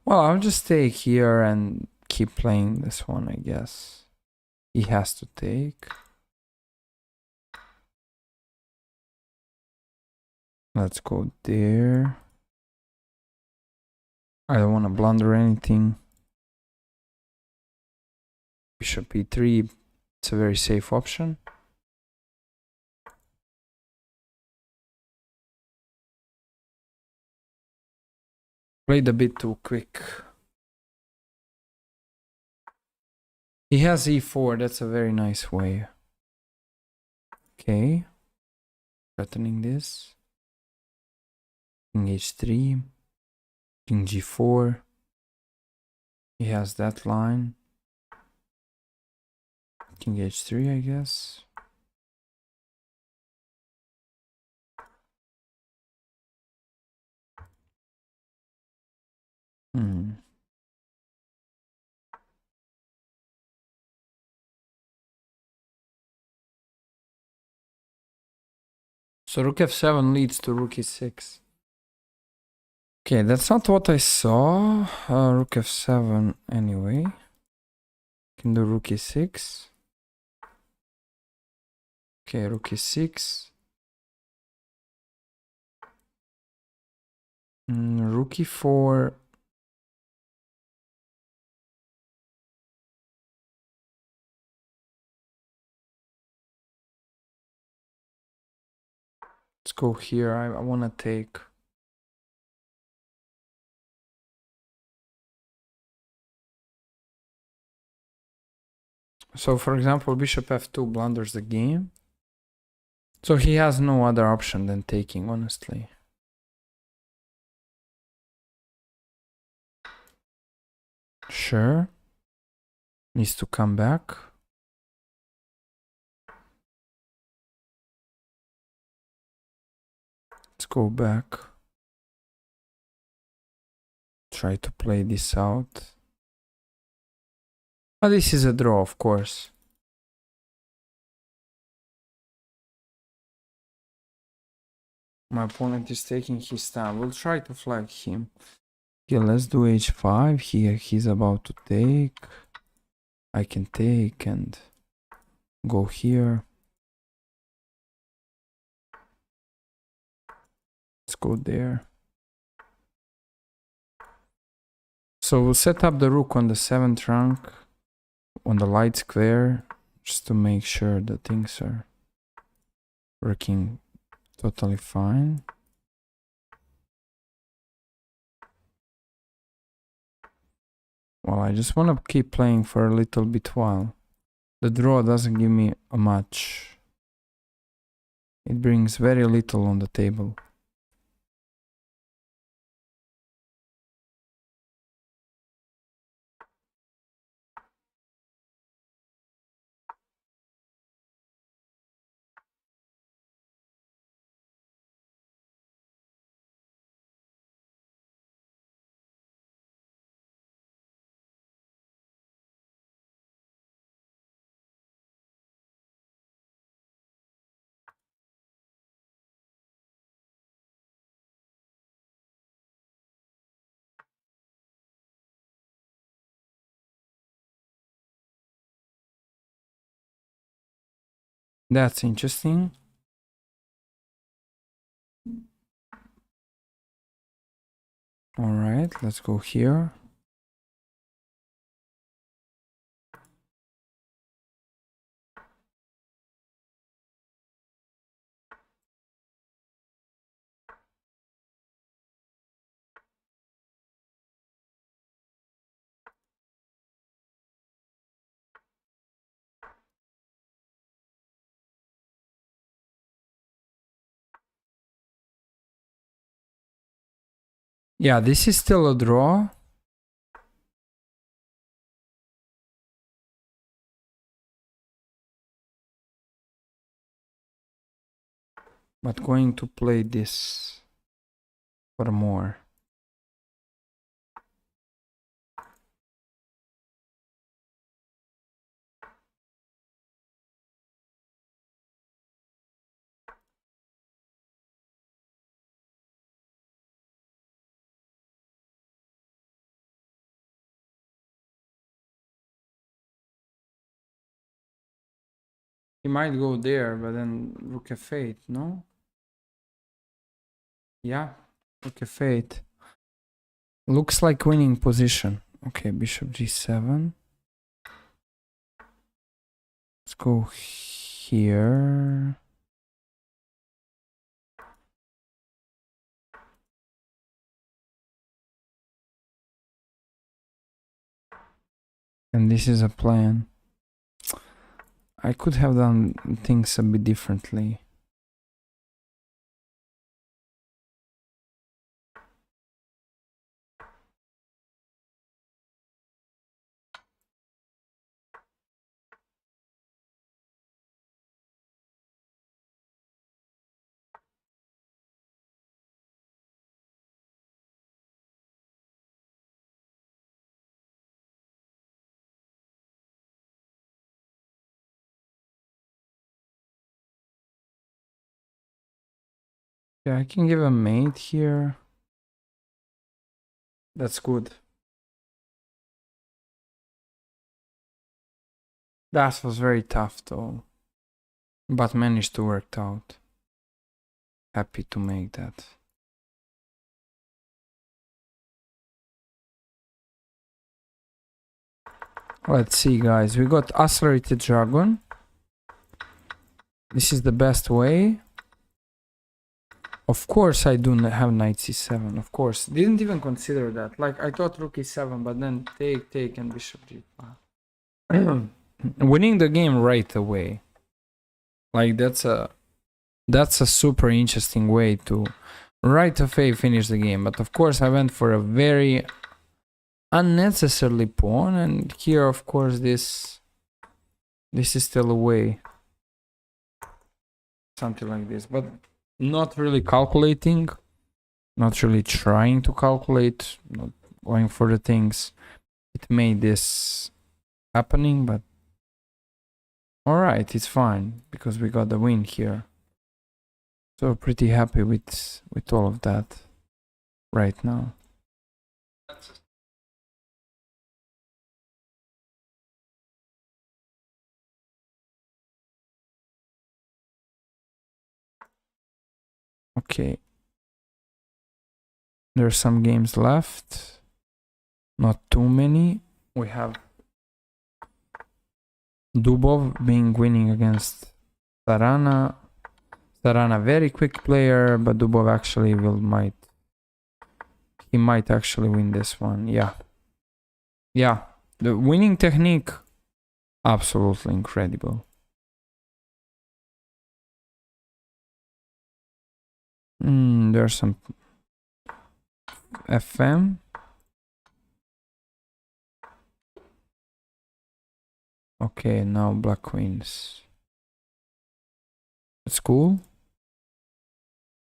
Well, I'll just take here and keep playing this one, I guess. He has to take. Let's go there. I don't want to blunder anything. Bishop e3. It's a very safe option. Played a bit too quick. He has e4. That's a very nice way. Okay. Threatening this. King h3. King g4. He has that line. King h3, I guess. So rook f7 leads to rook e6. Okay, that's not what I saw. Rook f7 anyway. Can do rook e6. Okay, rook e6. Rook e4. Let's go here. I want to take. So, for example, bishop f2 blunders the game. So he has no other option than taking, honestly. Sure. Needs to come back. Let's go back. Try to play this out. Oh, this is a draw, of course. My opponent is taking his time. We'll try to flag him. Okay, let's do h5. He's about to take. I can take and go here. Let's go there. So we'll set up the rook on the 7th rank, on the light square, just to make sure that things are working totally fine. Well, I just want to keep playing for a little bit while. The draw doesn't give me much. It brings very little on the table. That's interesting. All right, let's go here. Yeah, this is still a draw. But going to play this for more. He might go there, but then rook f8, no? Yeah, rook f8. Looks like winning position. Okay, bishop g7. Let's go here. And this is a plan. I could have done things a bit differently. Yeah, I can give a mate here. That's good. That was very tough though. But managed to work out. Happy to make that. Let's see, guys. We got accelerated dragon. This is the best way. Of course I do have knight c7. Of course. Didn't even consider that. Like, I thought rook e7, but then take, and bishop g5. Winning the game right away. Like, that's a super interesting way to right away finish the game. But of course I went for a very unnecessarily pawn, and here of course this is still a way. Something like this, but not really calculating, not really trying to calculate, not going for the things. It made this happening, but alright, it's fine because we got the win here. So pretty happy with all of that right now. Okay. There's some games left. Not too many. We have Dubov being winning against Sarana. Sarana very quick player, but Dubov actually he might actually win this one. Yeah. Yeah. The winning technique, absolutely incredible. There's some FM. Okay, now black queens. That's cool.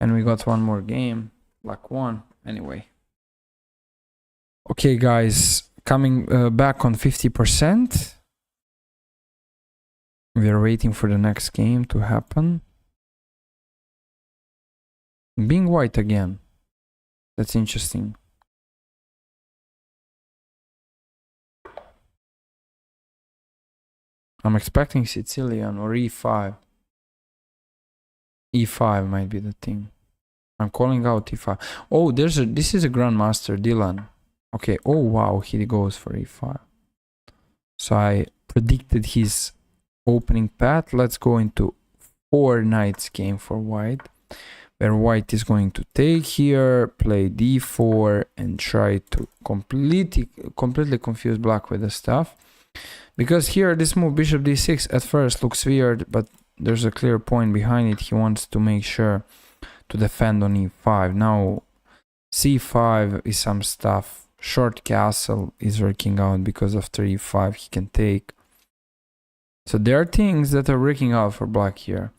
And we got one more game. Black won. Anyway. Okay, guys. Coming back on 50%. We are waiting for the next game to happen. Being white again. That's interesting. I'm expecting Sicilian or e5. e5 might be the thing. I'm calling out e5. Oh, this is a grandmaster, Dylan. Okay, oh wow, he goes for e5. So I predicted his opening path. Let's go into 4 knights game for white, where white is going to take here, play d4, and try to completely confuse black with the stuff. Because here this move bishop d6 at first looks weird, but there's a clear point behind it. He wants to make sure to defend on e5. Now c5 is some stuff. Short castle is working out because after e5 he can take. So there are things that are working out for black here.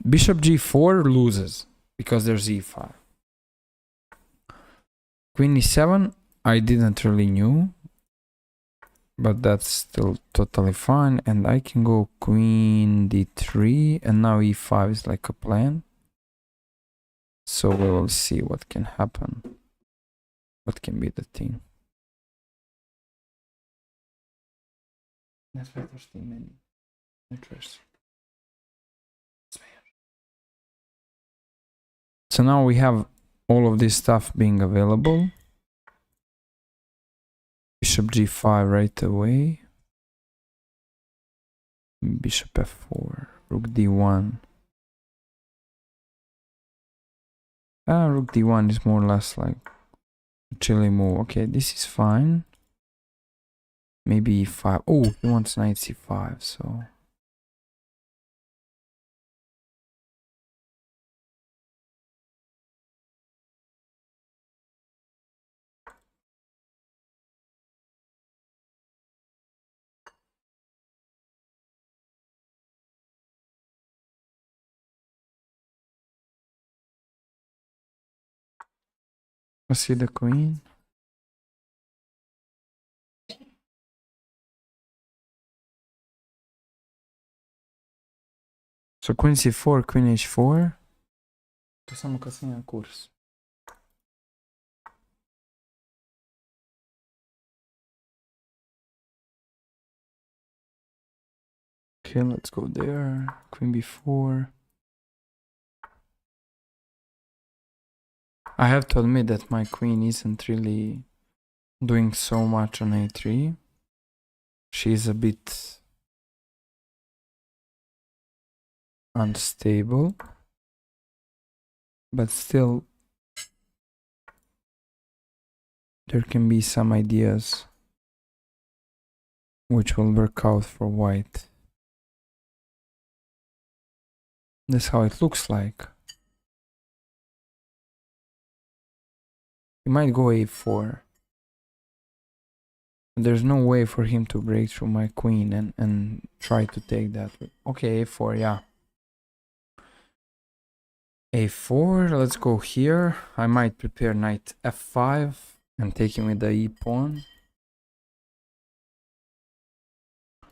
Bishop g4 loses because there's e5. Queen e7 I didn't really knew, but that's still totally fine. And I can go queen d3, and now e5 is like a plan. So we will see what can happen. What can be the thing. So now we have all of this stuff being available. Bishop g5 right away. Bishop f4. Rook d1. Rook d1 is more or less like a chilly move. Okay, this is fine. Maybe e5. Oh, he wants knight c5, so... I see the queen. So queen c4, queen h4. To samo kasnije kurs. Okay, let's go there. Queen b4. I have to admit that my queen isn't really doing so much on a3. She's a bit unstable, but still there can be some ideas which will work out for white. That's how it looks like. He might go a4. There's no way for him to break through my queen and try to take that. Okay, a4, yeah. a4, let's go here. I might prepare knight f5 and take him with the e pawn.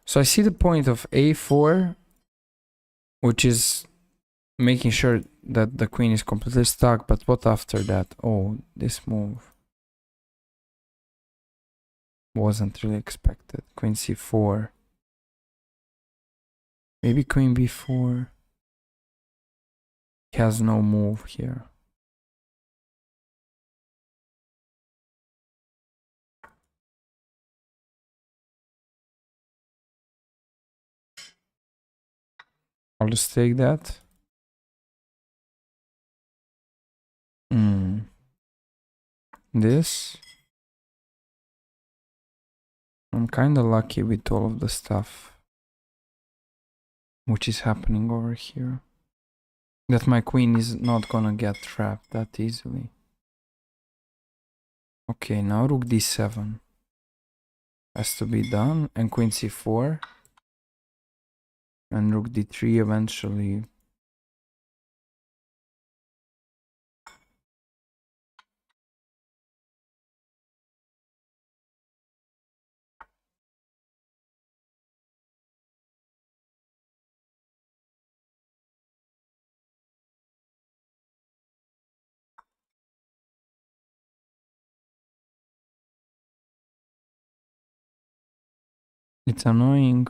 So I see the point of a4, which is making sure that the queen is completely stuck, but what after that? Oh, this move wasn't really expected. Queen c4. Maybe queen b4. He has no move here. I'll just take that. This. I'm kinda lucky with all of the stuff which is happening over here. That my queen is not gonna get trapped that easily. Okay, now rook d7 has to be done, and queen c4. And rook d3 eventually. It's annoying.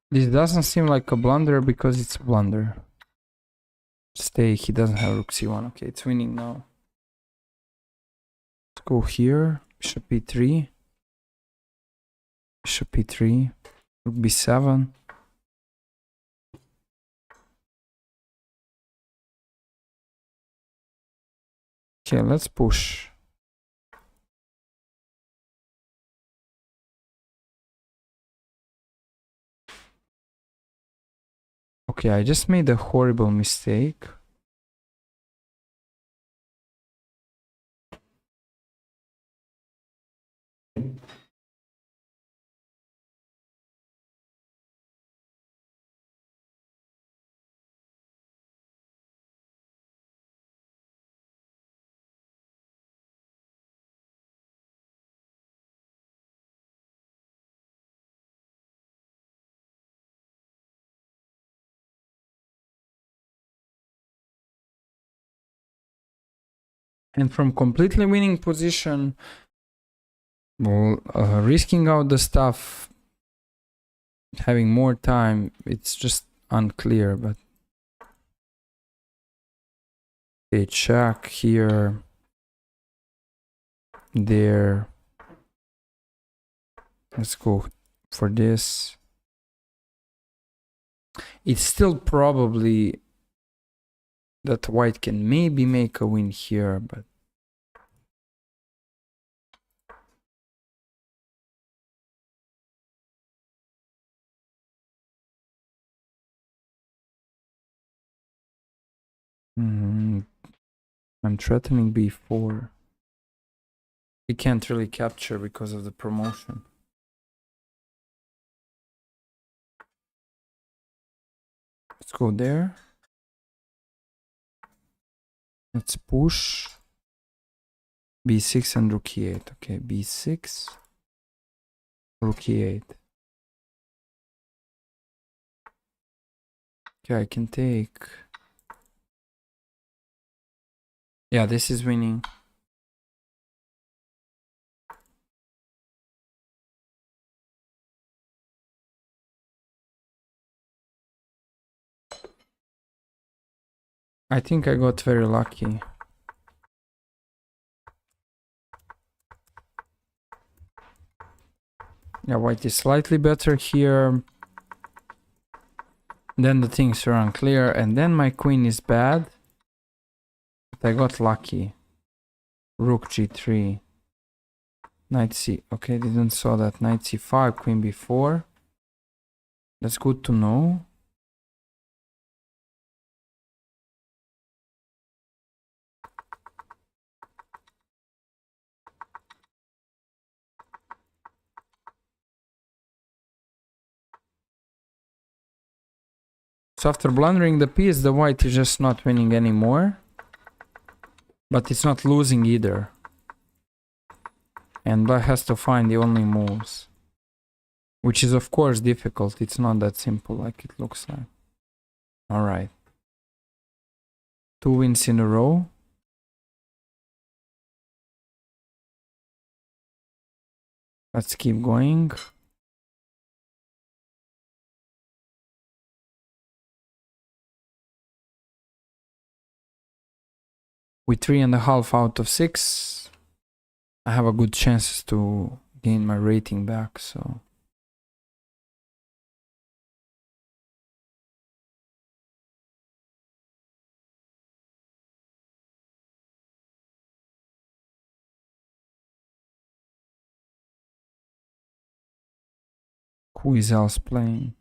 This doesn't seem like a blunder because it's a blunder. Stay, he doesn't have rook c1. Okay, it's winning now. Let's go here. Bishop e3. Bishop e3. Rook b7. Okay, let's push. Okay, I just made a horrible mistake. And from completely winning position, well, risking out the stuff, having more time, it's just unclear. But okay, check here, there. Let's go for this. It's still probably that white can maybe make a win here, but I'm threatening b4. He can't really capture because of the promotion. Let's go there. Let's push. b6 and rook e8. Okay, b6, rook e8. Okay, I can take. Yeah, this is winning. I think I got very lucky. Yeah, white is slightly better here. Then the things are unclear, and then my queen is bad. But I got lucky. Rook g3. Knight c. Okay, didn't saw that. Knight c5, queen b4. That's good to know. So after blundering the piece, the white is just not winning anymore. But it's not losing either. And black has to find the only moves. Which is of course difficult. It's not that simple like it looks like. Alright. 2 wins in a row. Let's keep going. With 3.5 out of 6, I have a good chance to gain my rating back, so. Who is else playing?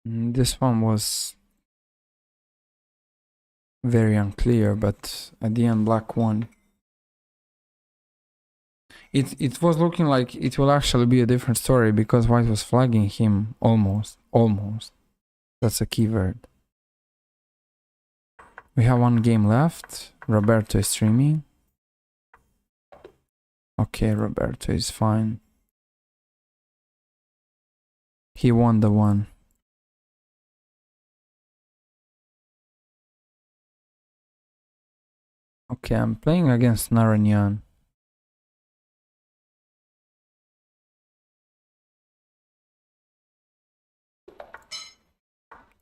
This one was very unclear, but at the end black won. It was looking like it will actually be a different story because white was flagging him almost. That's a keyword. We have one game left. Roberto is streaming. Okay, Roberto is fine. He won the one. Okay, I'm playing against Naranjan.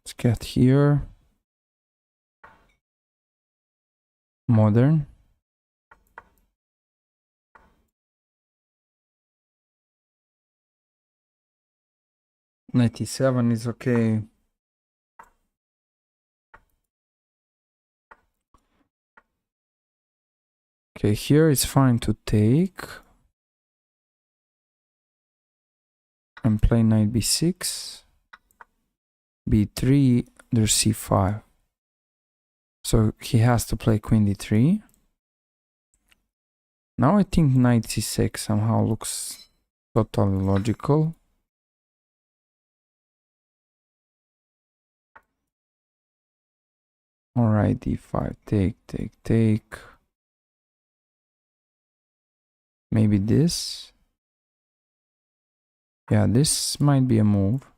Let's get here. Modern. $97 is okay. Okay, here it's fine to take. And play knight b6. b3, there's c5. So he has to play queen d3. Now I think knight c6 somehow looks totally logical. Alright, d5, take. Maybe this. Yeah, this might be a move.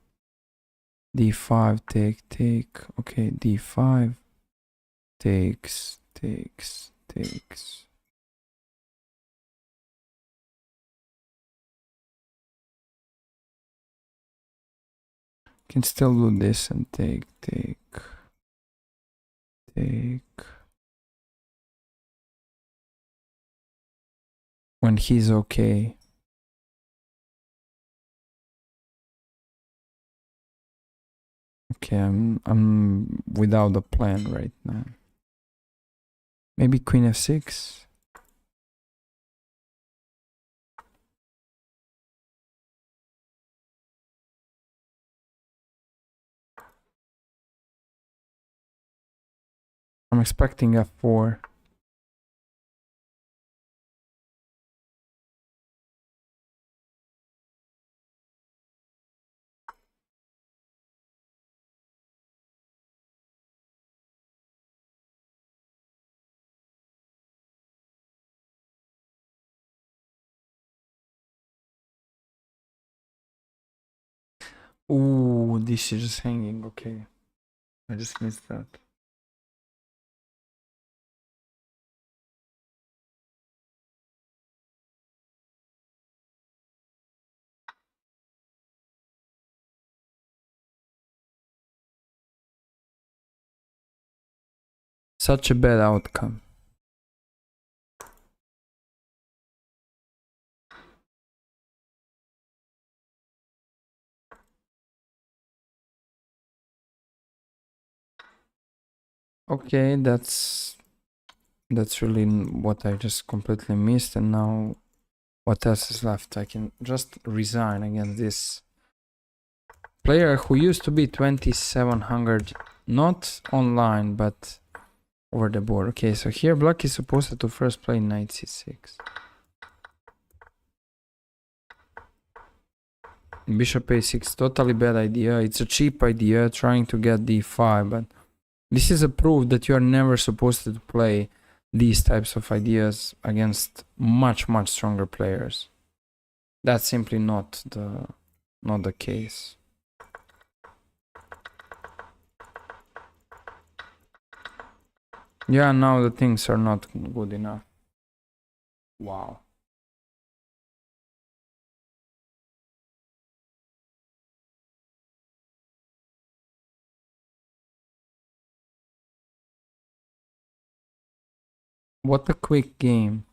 d5, take. Okay, d5. Takes. Can still do this and take. When he's okay. Okay, I'm without a plan right now. Maybe queen f6. I'm expecting f4. Ooh, this is just hanging. Okay, I just missed that. Such a bad outcome. Okay, that's really what I just completely missed, and now what else is left? I can just resign against this player who used to be 2700, not online, but over the board. Okay, so here black is supposed to first play knight c6. Bishop a6, totally bad idea. It's a cheap idea trying to get d5, but this is a proof that you are never supposed to play these types of ideas against much stronger players. That's simply not the case. Yeah, now the things are not good enough. Wow. What a quick game.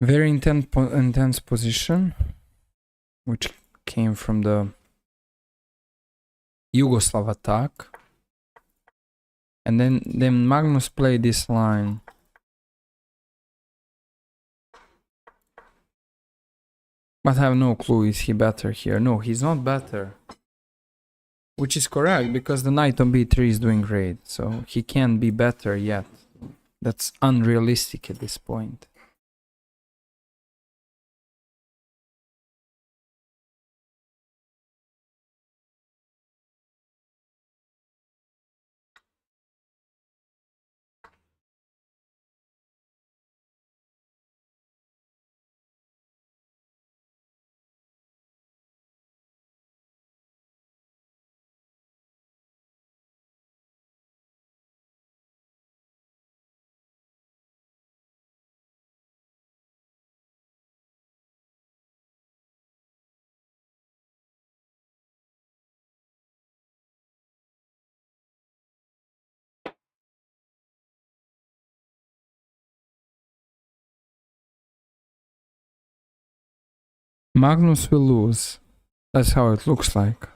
Very intense position, which came from the Yugoslav attack. And then Magnus played this line. But I have no clue, is he better here? No, he's not better. Which is correct, because the knight on b3 is doing great, so he can't be better yet. That's unrealistic at this point. Magnus will lose. That's how it looks like.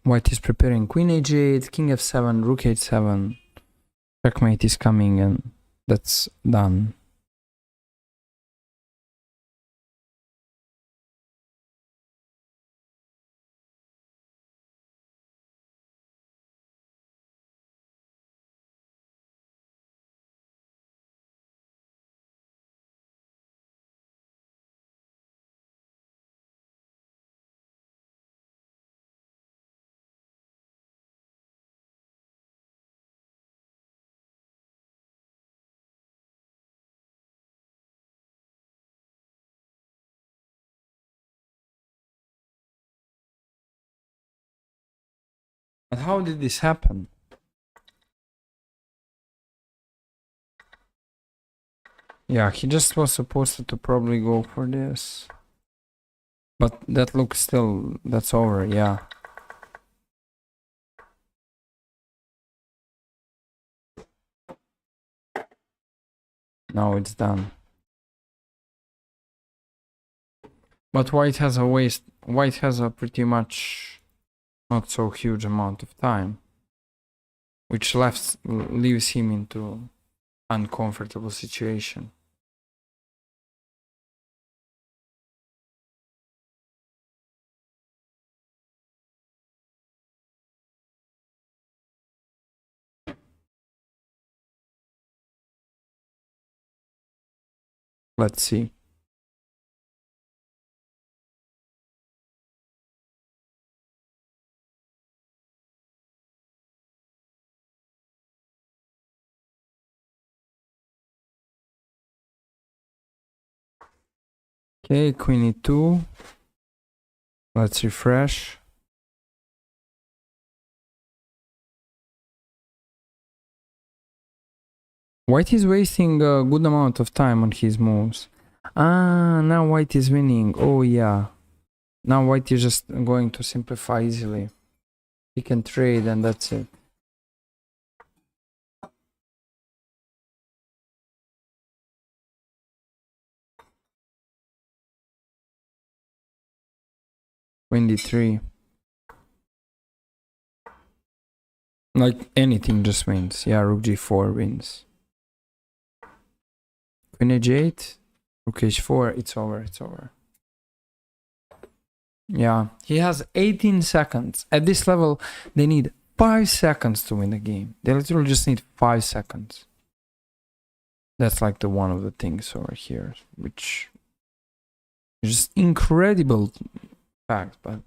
White is preparing queen h8, king f7, rook h7. Checkmate is coming and that's done. But how did this happen? Yeah, he just was supposed to probably go for this. But that looks still, that's over, yeah. Now it's done. But white has a pretty much not so huge amount of time, which leaves him into uncomfortable situation. Let's see. Okay, queen e2. Let's refresh. White is wasting a good amount of time on his moves. Ah, now white is winning. Oh yeah. Now white is just going to simplify easily. He can trade and that's it. Queen d3. Like anything just wins. Yeah, rook g4 wins. Queen h8. Rook h4. It's over. It's over. Yeah, he has 18 seconds. At this level, they need 5 seconds to win the game. They literally just need 5 seconds. That's like the one of the things over here, which is just incredible fact, but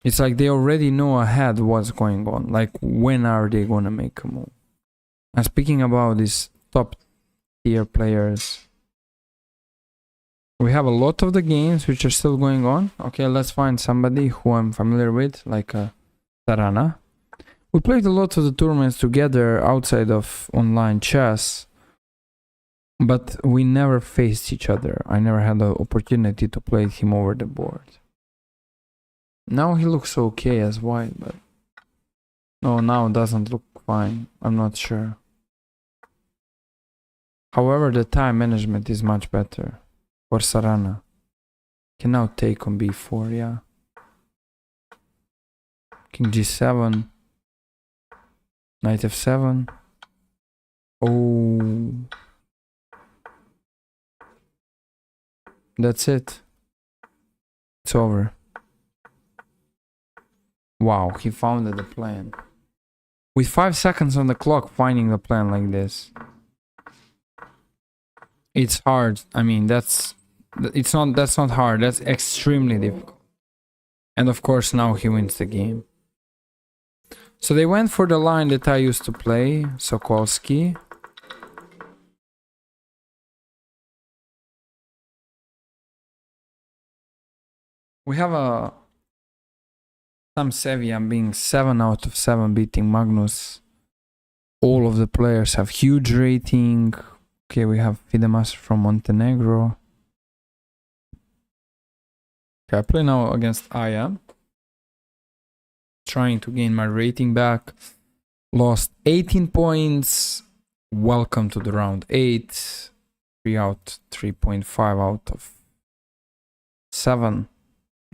it's like they already know ahead what's going on. Like, when are they gonna make a move? And speaking about these top tier players, we have a lot of the games which are still going on. Okay, let's find somebody who I'm familiar with, like Tarana. We played a lot of the tournaments together outside of online chess, but we never faced each other. I never had the opportunity to play him over the board. Now he looks okay as white, but no, now it doesn't look fine. I'm not sure. However, the time management is much better for Sarana. Can now take on b4, yeah. King g7. Knight f7. Oh. That's it. It's over. Wow, he found the plan. With 5 seconds on the clock, finding the plan like this. It's hard. I mean, that's not hard. That's extremely difficult. And of course, now he wins the game. So they went for the line that I used to play, Sokolsky. We have a Sam Sevian being 7 out of 7 beating Magnus. All of the players have huge rating. Okay, we have Fidemaster from Montenegro. Okay, I play now against Aya. Trying to gain my rating back. Lost 18 points. Welcome to the round 8. 3.5 out of 7.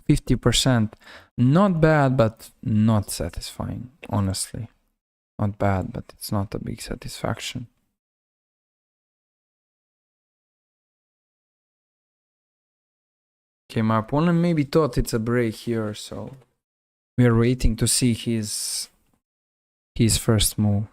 50%. Not bad, but not satisfying, honestly. Not bad, but it's not a big satisfaction. Okay, my opponent maybe thought it's a break here, so we are waiting to see his first move.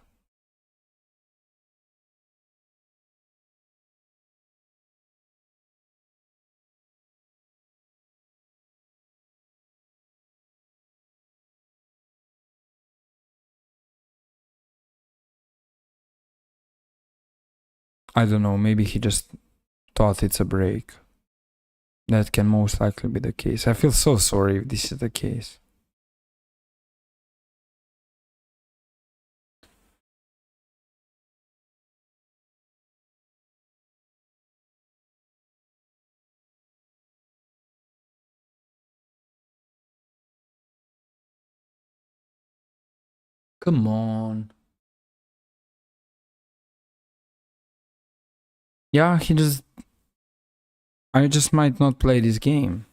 I don't know, maybe he just thought it's a break. That can most likely be the case. I feel so sorry if this is the case. Come on. Yeah, I just might not play this game.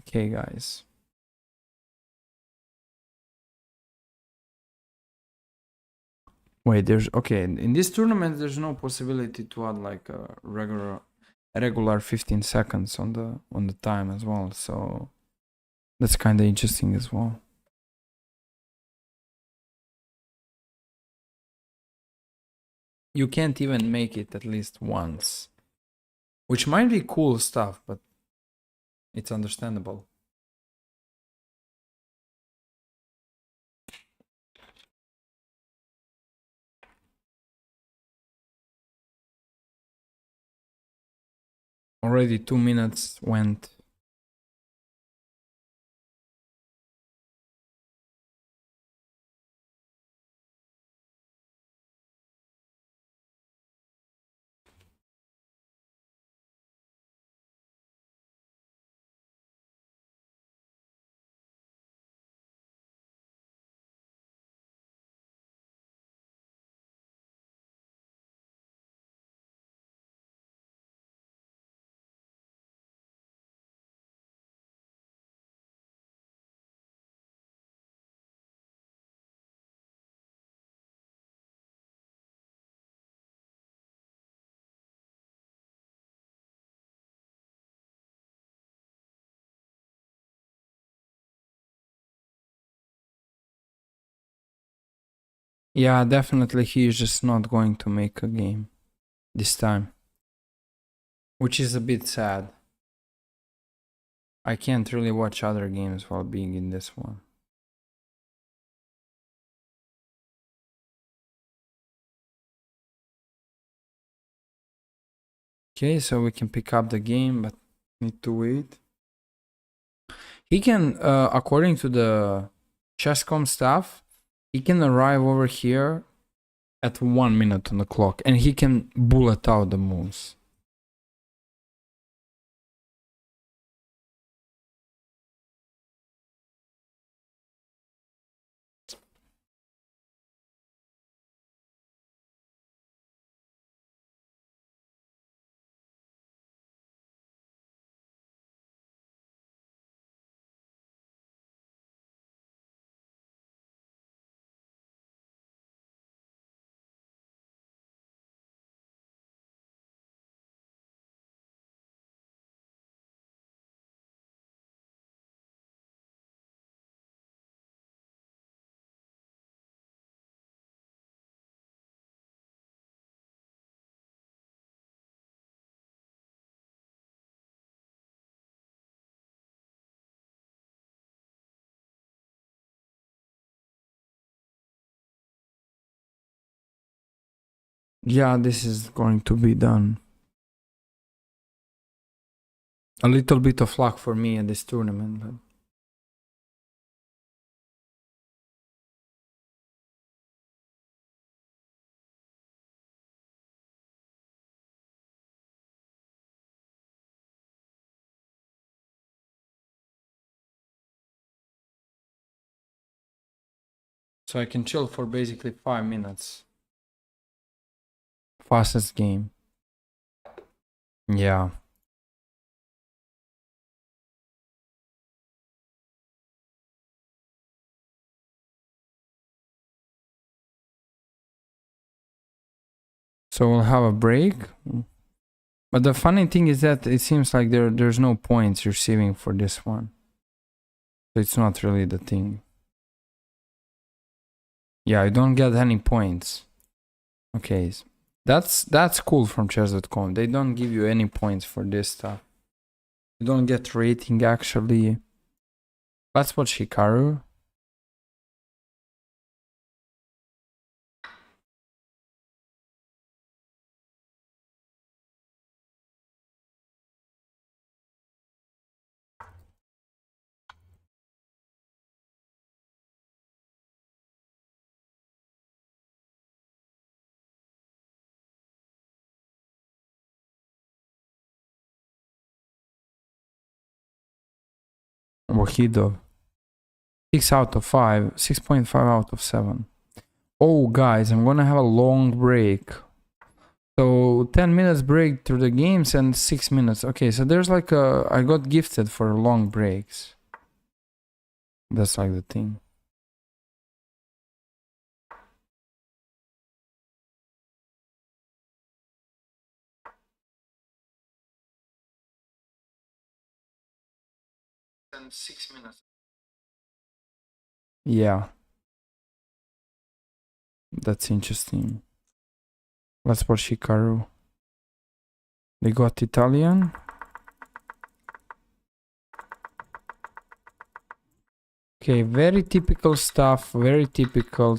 Okay, guys. Wait, okay, in this tournament there's no possibility to add like a regular 15 seconds on the time as well, so that's kind of interesting as well. You can't even make it at least once, which might be cool stuff, but it's understandable. Already 2 minutes went. Yeah, definitely he is just not going to make a game this time, which is a bit sad. I can't really watch other games while being in this one. Okay, so we can pick up the game, but need to wait. He can, according to the Chesscom staff, he can arrive over here at 1 minute on the clock, and he can bullet out the moves. Yeah, this is going to be done. A little bit of luck for me at this tournament. But so I can chill for basically 5 minutes. Fastest game. Yeah. So we'll have a break. But the funny thing is that it seems like there's no points receiving for this one. So it's not really the thing. Yeah, I don't get any points. Okay. That's cool from chess.com. They don't give you any points for this stuff. You don't get rating actually. Let's watch Hikaru. Wahido. 6 out of 5. 6.5 out of 7. Oh, guys, I'm gonna have a long break. So 10 minutes break through the games and 6 minutes. Okay, so there's like a... I got gifted for long breaks. That's like the thing. And 6 minutes. Yeah. That's interesting. Let's watch Hikaru. They got Italian. Okay, very typical stuff. Very typical.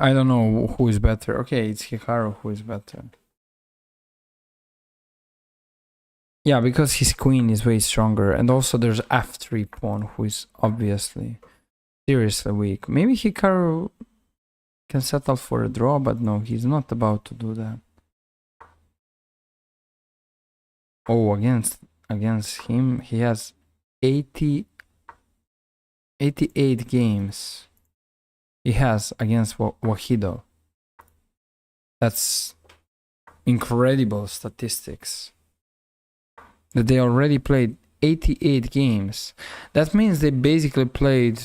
I don't know who is better. Okay, it's Hikaru who is better. Yeah, because his queen is way stronger. And also there's f3 pawn who is obviously seriously weak. Maybe Hikaru can settle for a draw, but no, he's not about to do that. Oh, against him, he has 88 games. He has against Wahido. That's incredible statistics. That they already played 88 games. That means they basically played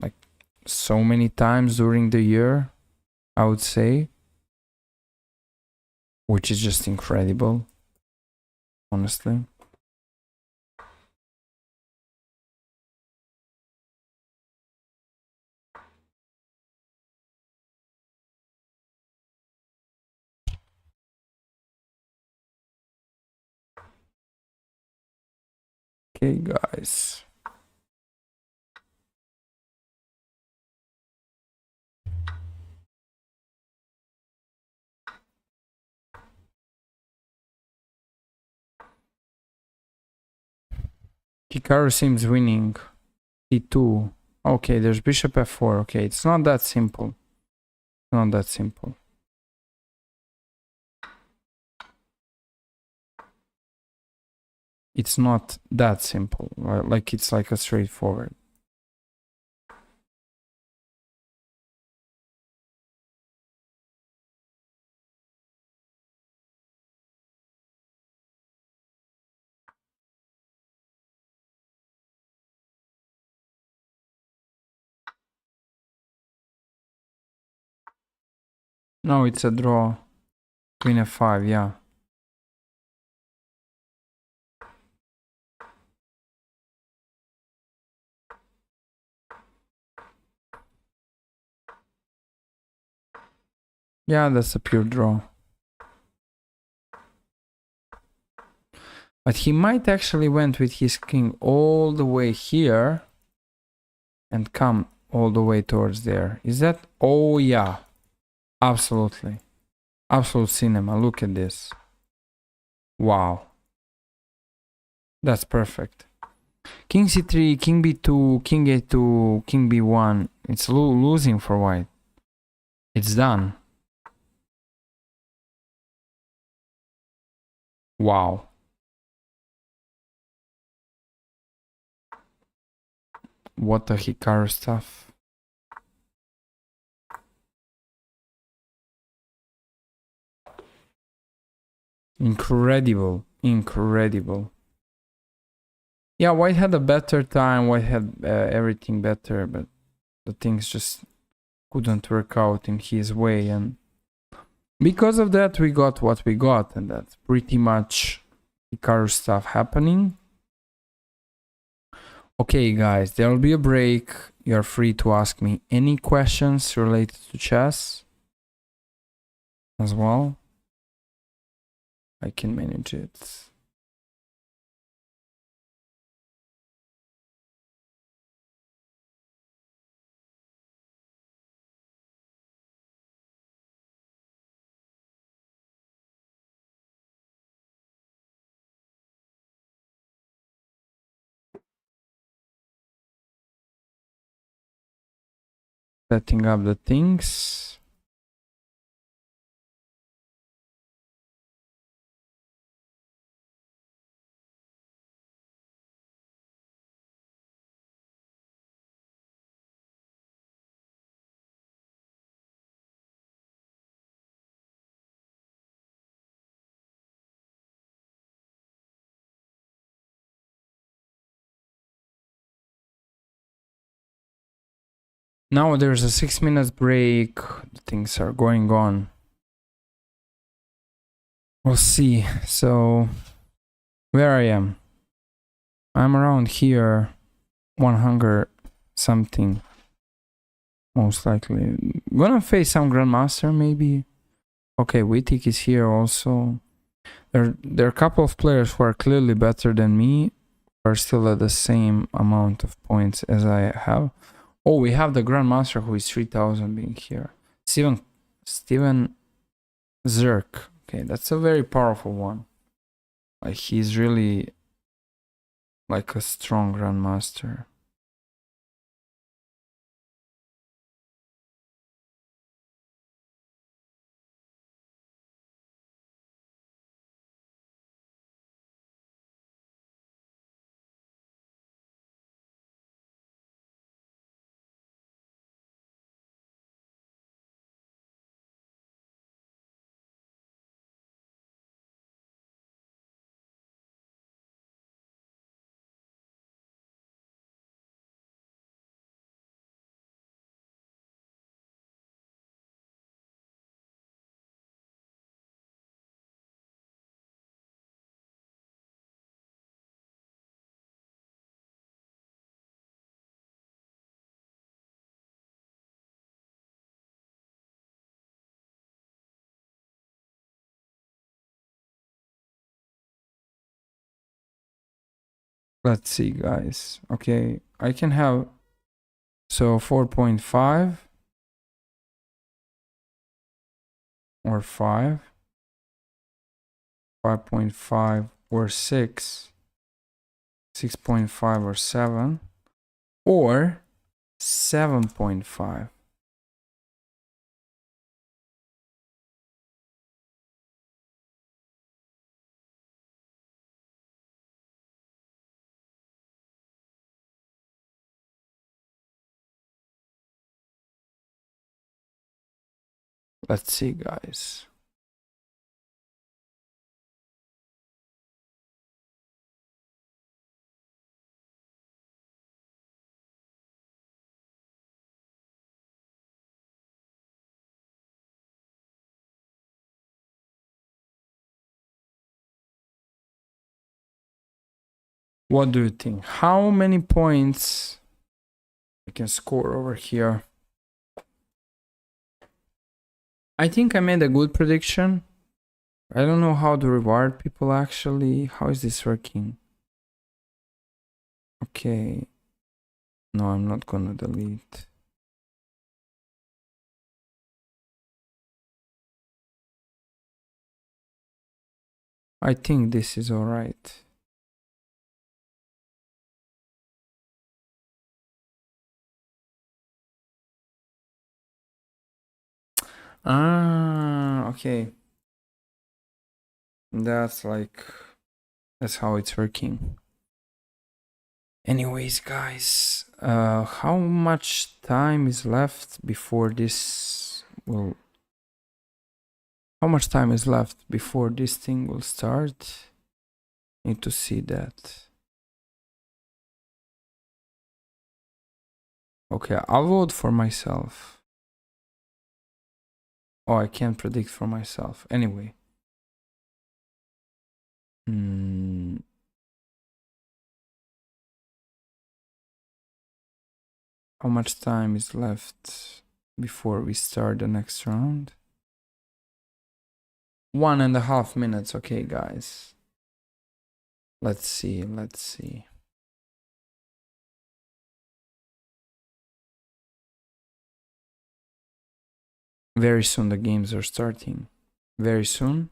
like so many times during the year, I would say. Which is just incredible, honestly. Okay, guys. Hikaru seems winning. E2. Okay, there's bishop f4. Okay, it's not that simple. Not that simple. It's not that simple. Like it's like a straightforward. No, it's a draw. Queen f5, yeah. Yeah, that's a pure draw. But he might actually went with his king all the way here and come all the way towards there. Is that? Oh yeah, absolutely. Absolute cinema. Look at this. Wow. That's perfect. King c3, king b2, king a2, king b1. It's losing for white. It's done. Wow. What the Hikaru stuff. Incredible. Incredible. Yeah, white had a better time. White had everything better, but the things just couldn't work out in his way. And because of that, we got what we got. And that's pretty much Hikaru stuff happening. Okay, guys, there will be a break. You're free to ask me any questions related to chess as well. I can manage it. Setting up the things. Now there's a 6 minutes break. Things are going on. We'll see. So where I am. I'm around here. 100 something. Most likely. Gonna face some Grandmaster maybe. Okay, Wittig is here also. There are a couple of players who are clearly better than me. Are still at the same amount of points as I have. Oh, we have the Grandmaster who is 3000 being here. Steven Zerk. Okay, that's a very powerful one. Like, he's really like a strong Grandmaster. Let's see, guys. Okay, I can have, so 4.5 or 5, 5.5 or 6, 6.5 or 7, or 7.5. Let's see, guys. What do you think? How many points I can score over here? I think I made a good prediction. I don't know how to reward people actually. How is this working? Okay. No, I'm not gonna delete. I think this is alright. Ah, okay. That's how it's working. Anyways, guys, how much time is left before this will... How much time is left before this thing will start? Need to see that. Okay, I'll vote for myself. Oh, I can't predict for myself. Anyway. How much time is left before we start the next round? 1.5 minutes. Okay, guys. Let's see. Very soon the games are starting. Very soon.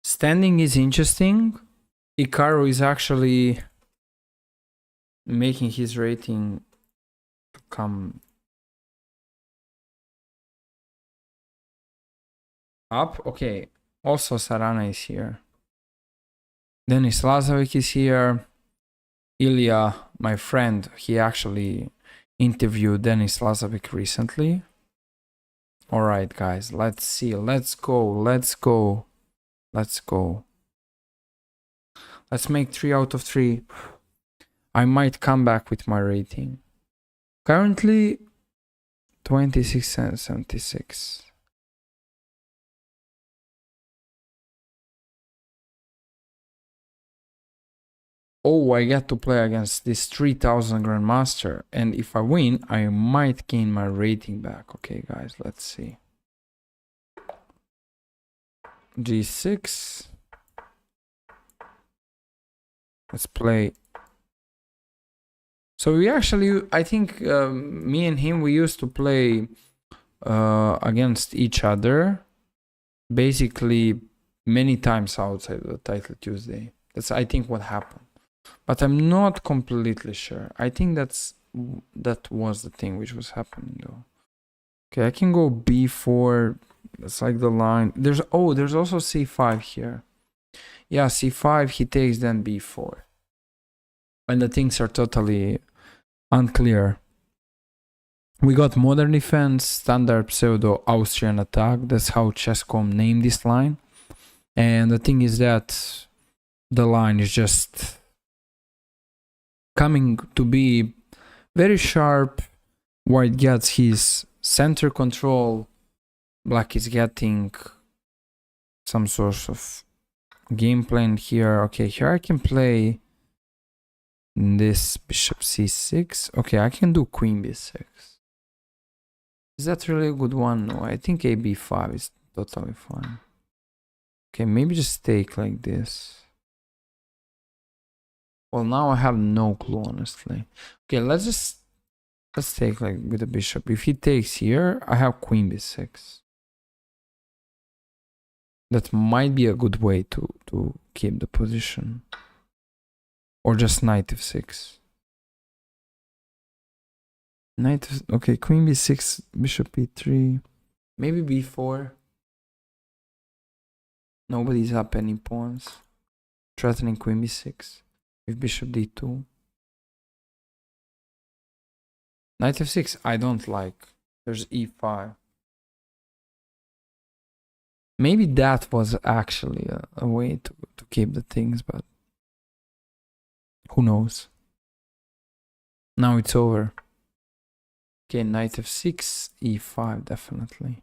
Standing is interesting. Hikaru is actually making his rating come up. Okay. Also, Sarana is here. Denis Lazovic is here. Ilya, my friend, he actually interviewed Denis Lazovic recently. Alright, guys, let's see. Let's go. Let's make 3 out of 3. I might come back with my rating. Currently, 26 and 76. Oh, I get to play against this 3000 Grandmaster, and if I win, I might gain my rating back. Okay, guys, let's see. G6. Let's play. So we actually, I think me and him, we used to play against each other basically many times outside the Title Tuesday. That's, I think, what happened. But I'm not completely sure. I think that was the thing which was happening though. Okay, I can go b4. That's like the line. There's also c5 here. Yeah, c5, he takes, then b4. And the things are totally unclear. We got modern defense, standard pseudo Austrian attack. That's how Chess.com named this line. And the thing is that the line is just coming to be very sharp. White gets his center control. Black is getting some sort of game plan here. Okay, here I can play this bishop c6. Okay, I can do queen b6. Is that really a good one? No, I think a b5 is totally fine. Okay, maybe just take like this. Well, now I have no clue, honestly. Okay, let's take like with the bishop. If he takes here, I have queen b6. That might be a good way to keep the position. Or just knight f6. Okay, queen b6, bishop b3. Maybe b4. Nobody's up any pawns. Threatening queen b6. With bishop d2. Knight f6, I don't like. There's e5. Maybe that was actually a way to keep the things, but Who knows? Now it's over. Okay, knight f6, e5, definitely.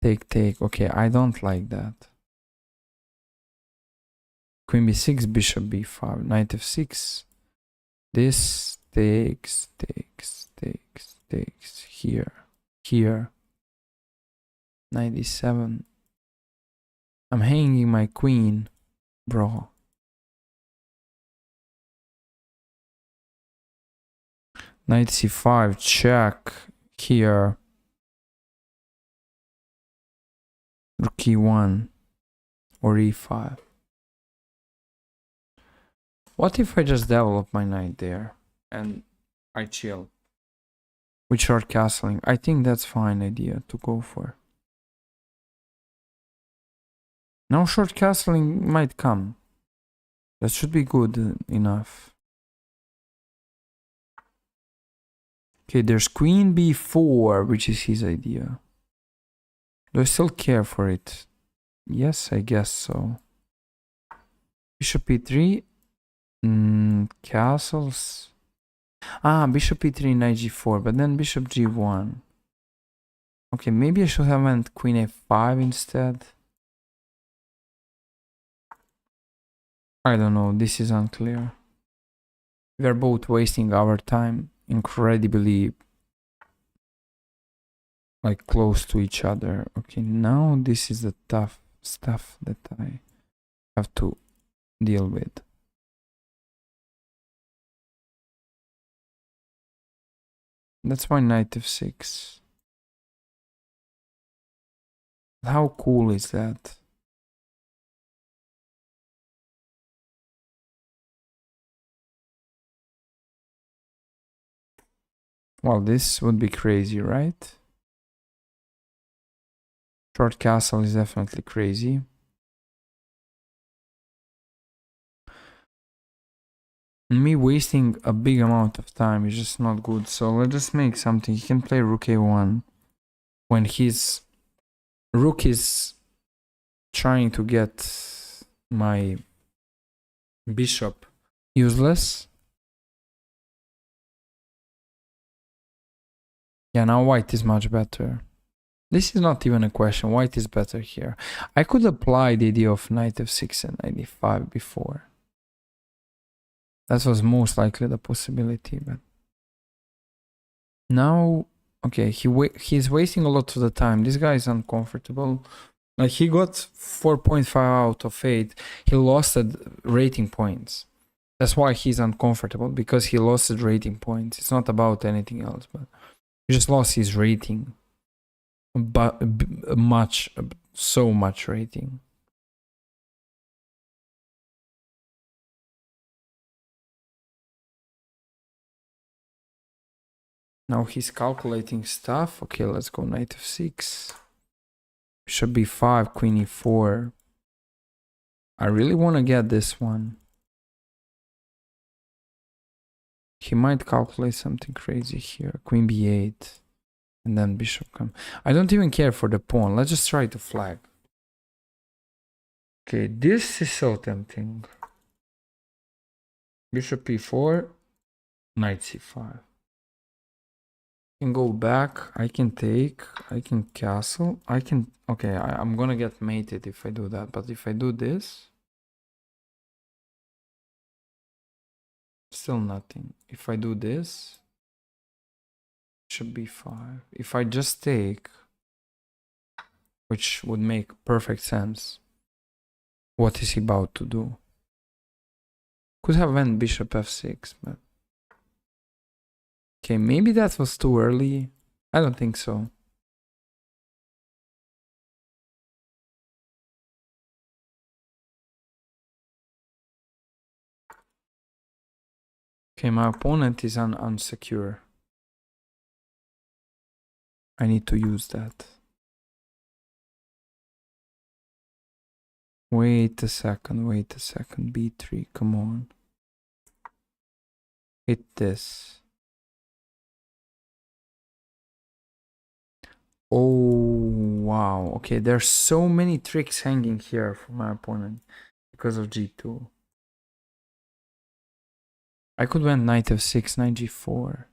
Take, take. Okay, I don't like that. Queen b6, bishop b5, knight f6. This takes, takes, takes, takes. Here, here. Knight e7. I'm hanging my queen, bro. Knight c5, check. Here. Rook e1 or e5. What if I just develop my knight there and I chill with short castling? I think that's fine idea to go for. Now short castling might come. That should be good enough. Okay, there's queen b4, which is his idea. Do I still care for it? Yes, I guess so. Bishop e3. Castles. Bishop e3, knight g4, but then bishop g1. Okay, maybe I should have went queen a5 instead. I don't know, this is unclear. We are both wasting our time incredibly like close to each other. Okay, now this is the tough stuff that I have to deal with. That's my knight f6. How cool is that? Well, this would be crazy, right? Short castle is definitely crazy. Me wasting a big amount of time is just not good. So let's just make something. He can play rook a1 when his rook is trying to get my bishop useless. Yeah, now white is much better. This is not even a question. White is better here. I could apply the idea of knight f6 and knight e5 before. That was most likely the possibility, but now, okay, he's wasting a lot of the time. This guy is uncomfortable. Like, he got 4.5 out of 8. He lost at rating points. That's why he's uncomfortable, because he lost at rating points. It's not about anything else, but he just lost his rating. But so much rating. Now he's calculating stuff. Okay, let's go knight f6. Bishop b5, queen e4. I really want to get this one. He might calculate something crazy here. Queen b8. And then bishop come. I don't even care for the pawn. Let's just try to flag. Okay, this is so tempting. Bishop e4. Knight c5. I can go back, I can take, I can castle, I can... Okay, I'm gonna get mated if I do that, but if I do this... Still nothing. If I do this... Should be 5. If I just take... Which would make perfect sense. What is he about to do? Could have went bishop f6, but... Okay, maybe that was too early. I don't think so. Okay, my opponent is unsecure. I need to use that. Wait a second, b3, come on. Hit this. Oh, wow. Okay, there's so many tricks hanging here for my opponent because of g2. I could went knight f6, knight g4.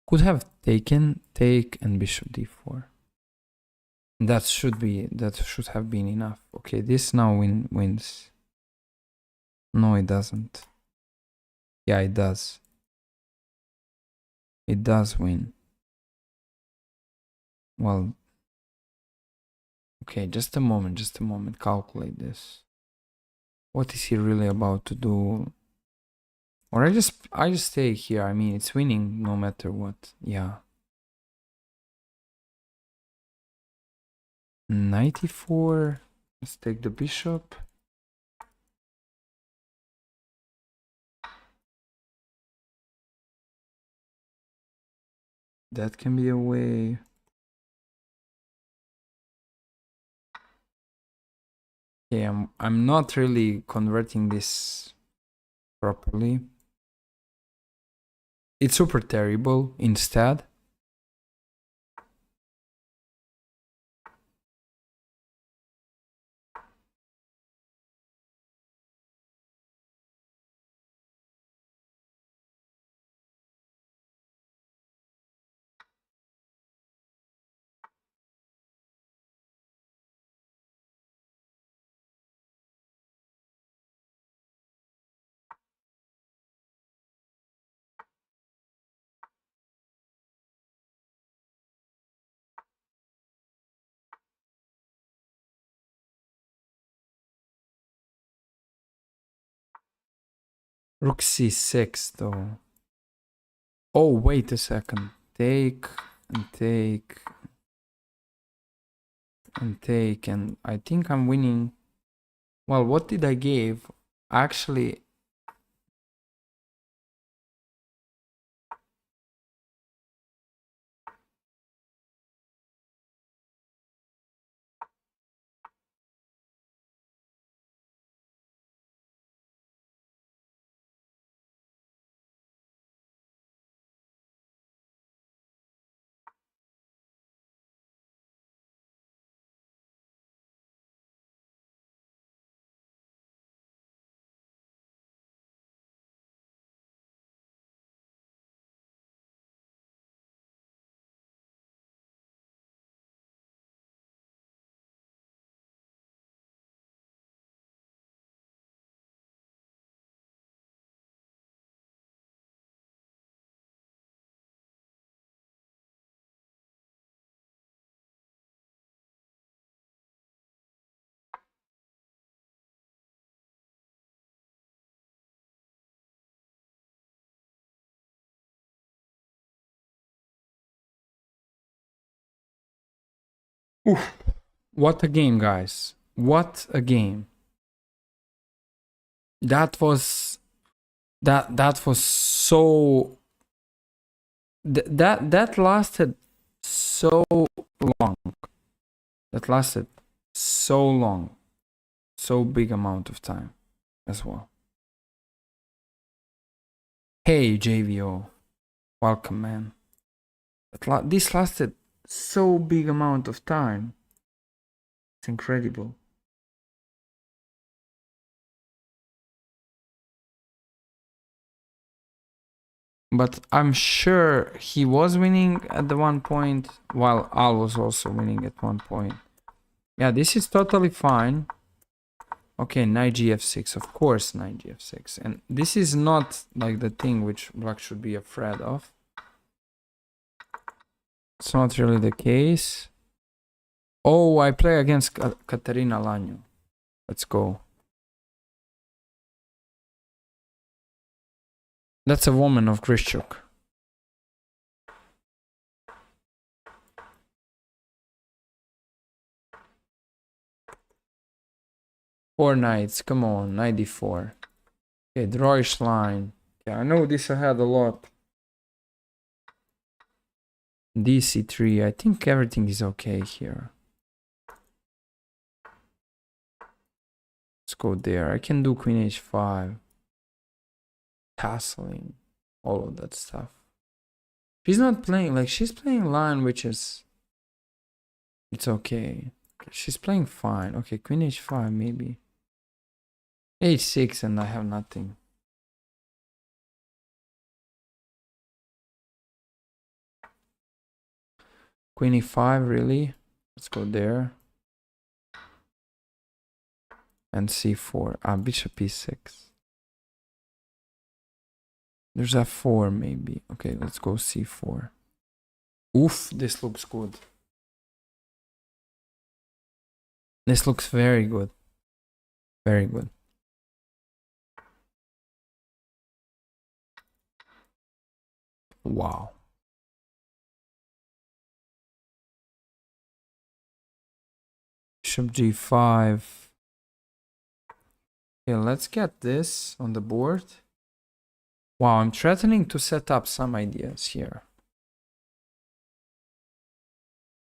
Could have taken, take, and bishop d4. That should have been enough. Okay, this now wins. No, it doesn't. Yeah, it does. It does win. Well, okay, just a moment, calculate this. What is he really about to do? Or I just stay here. I mean, it's winning no matter what. Yeah. 94. Let's take the bishop. That can be a way. Okay, I'm not really converting this properly. It's super terrible instead. Rook c6 though. Oh, wait a second. Take and take and take, and I think I'm winning. Well, what did I give? Actually, oof. What a game, guys. What a game. That was so that lasted so long. That lasted so long. So big amount of time as well. Hey JVO. Welcome, man. This lasted so big amount of time. It's incredible. But I'm sure he was winning at the one point, while Al was also winning at one point. Yeah, this is totally fine. Okay, knight gf6, of course, knight gf6. And this is not like the thing which black should be afraid of. It's not really the case. Oh, I play against Katerina Lanyo. Let's go. That's a woman of Grishchuk. Four knights, come on, knight d4. Okay, drawish line. Yeah, I know this I had a lot. dc3, I think everything is okay here. Let's go there. I can do queen h5. Castling. All of that stuff. She's not playing, like, she's playing line, which is... It's okay. She's playing fine. Okay, queen h5 maybe. h6 and I have nothing. Queen e5, really? Let's go there. And c4. Ah, bishop e6. There's f4 maybe. Okay, let's go c4. Oof, this looks good. This looks very good. Very good. Wow. Bishop g5. Okay, let's get this on the board. Wow, I'm threatening to set up some ideas here.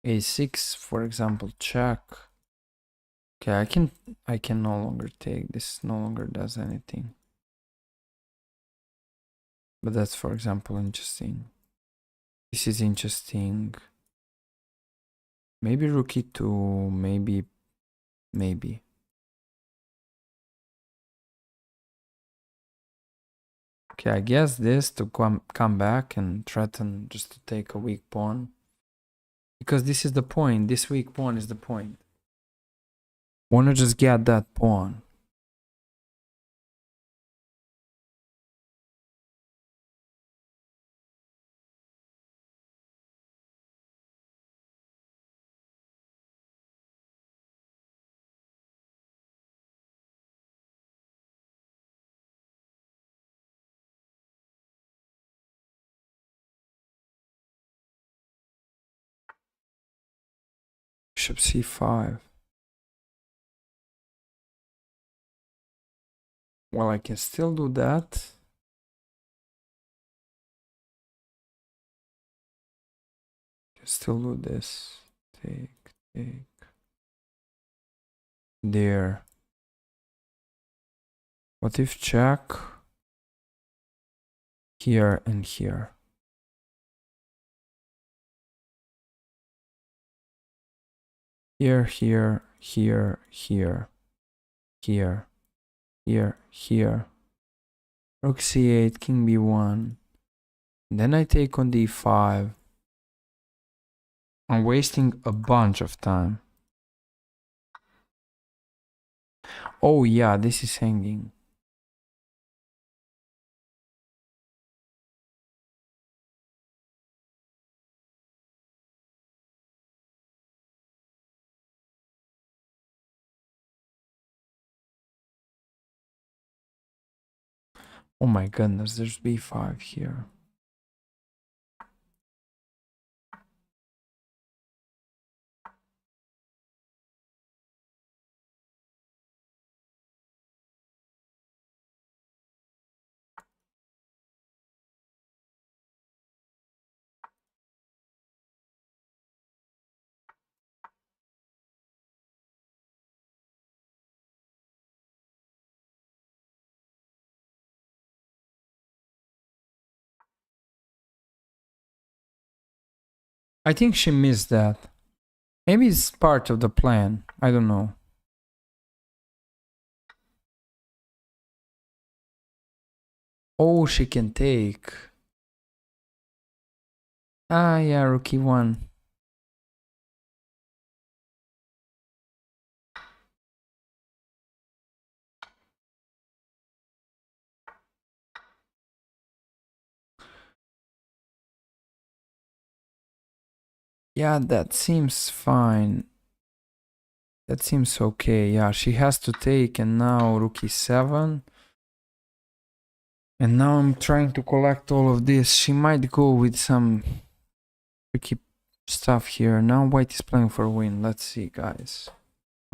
a6, for example, check. Okay, I can no longer take this. No longer does anything. But that's, for example, interesting. This is interesting. Maybe rook e2, maybe. Okay, I guess this to come back and threaten just to take a weak pawn. Because this is the point. This weak pawn is the point. Wanna just get that pawn. Bishop c5. Well, I can still do that. Can still do this. Take. There. What if check? Here and here. Here, here, here, here, here, here, here. Rook c8, king b1. Then I take on d5. I'm wasting a bunch of time. Oh yeah, this is hanging. Oh my goodness, there's b5 here. I think she missed that. Maybe it's part of the plan. I don't know. Oh, she can take. Ah, yeah, rook e1. Yeah, that seems fine. That seems okay. Yeah, she has to take, and now rook e7. And now I'm trying to collect all of this. She might go with some tricky stuff here. Now white is playing for a win. Let's see, guys.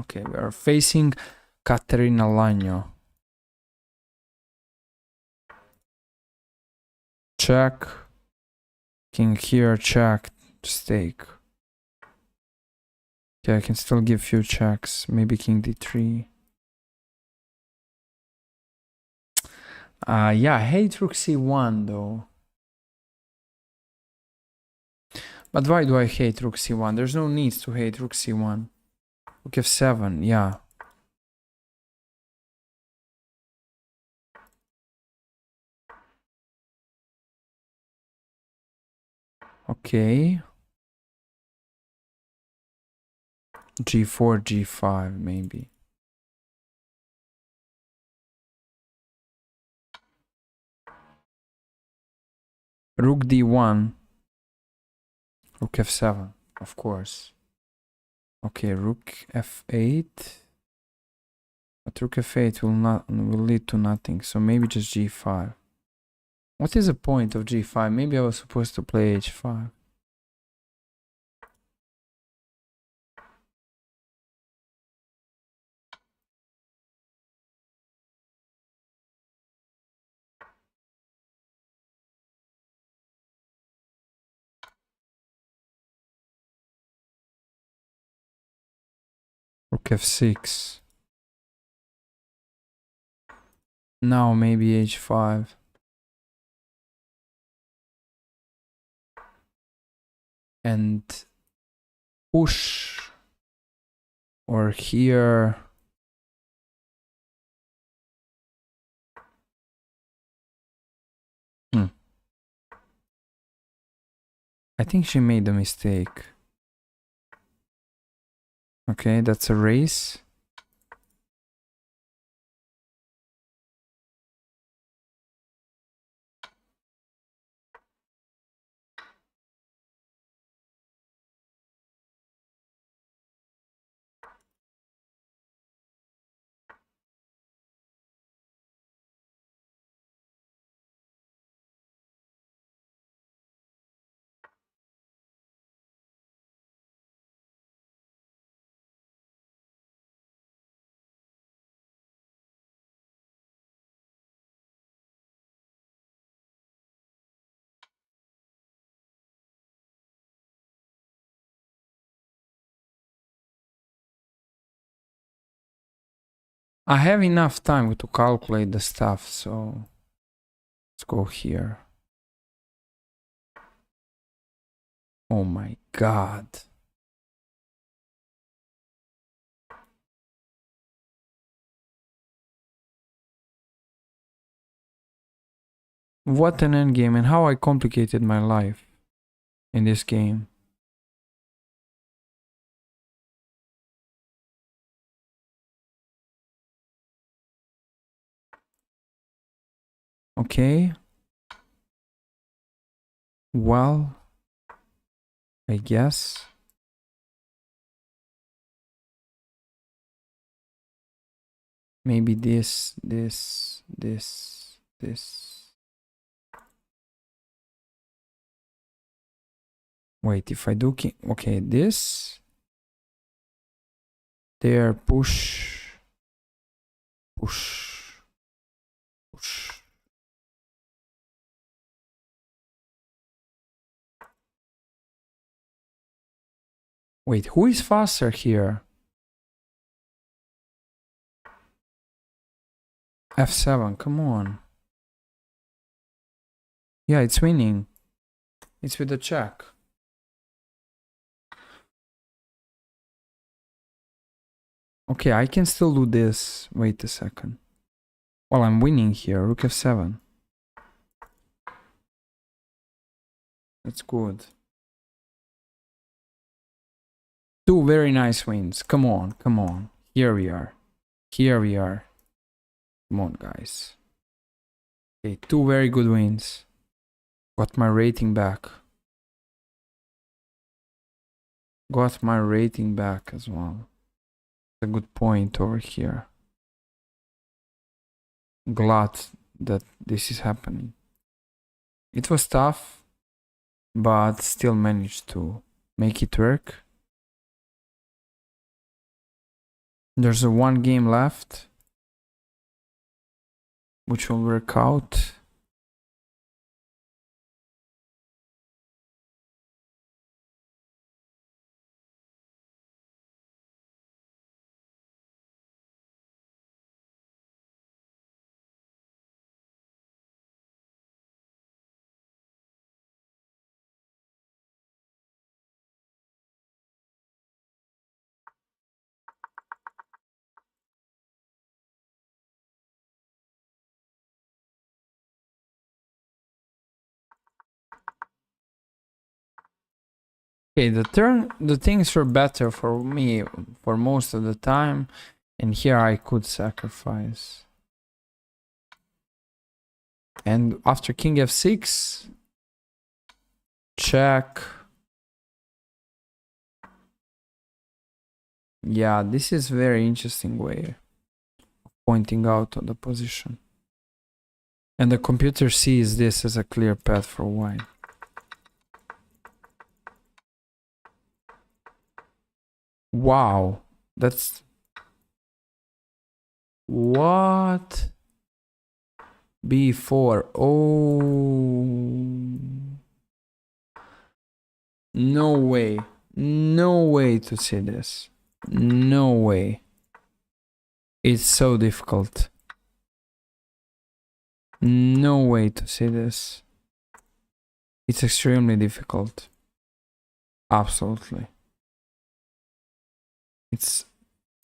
Okay, we are facing Caterina Lagno. Check. King here, check. Stake. Okay, I can still give few checks. Maybe king d3. Yeah, I hate rook c1 though. But why do I hate rook c1? There's no need to hate rook c1. Rook f7, yeah. Okay. G4, G5 maybe. Rook D1. Rook F7, of course. Okay, Rook F8. But Rook F8 will lead to nothing, so maybe just G5. What is the point of G5? Maybe I was supposed to play H5. Rook F6. Now maybe H5. And push. Or here. I think she made a mistake. Okay, that's a race. I have enough time to calculate the stuff, so let's go here. Oh my god. What an endgame, and how I complicated my life in this game. Okay. Well, I guess. Maybe this. Wait, if I do... Okay, this. There, push. Push. Push. Wait, who is faster here? F7, come on. Yeah, it's winning. It's with the check. Okay, I can still do this. Wait a second. Well, I'm winning here. Rook F7. That's good. Two very nice wins. Come on, come on. Here we are. Here we are. Come on, guys. Okay, two very good wins. Got my rating back. Got my rating back as well. A good point over here. Glad that this is happening. It was tough, but still managed to make it work. There's a one game left, which will work out. Okay, the things were better for me for most of the time, and here I could sacrifice. And after king f6, check. Yeah, this is very interesting way of pointing out on the position. And the computer sees this as a clear path for white. Wow, that's... What? B4. Oh. No way. No way to see this. No way. It's so difficult. No way to see this. It's extremely difficult. Absolutely. It's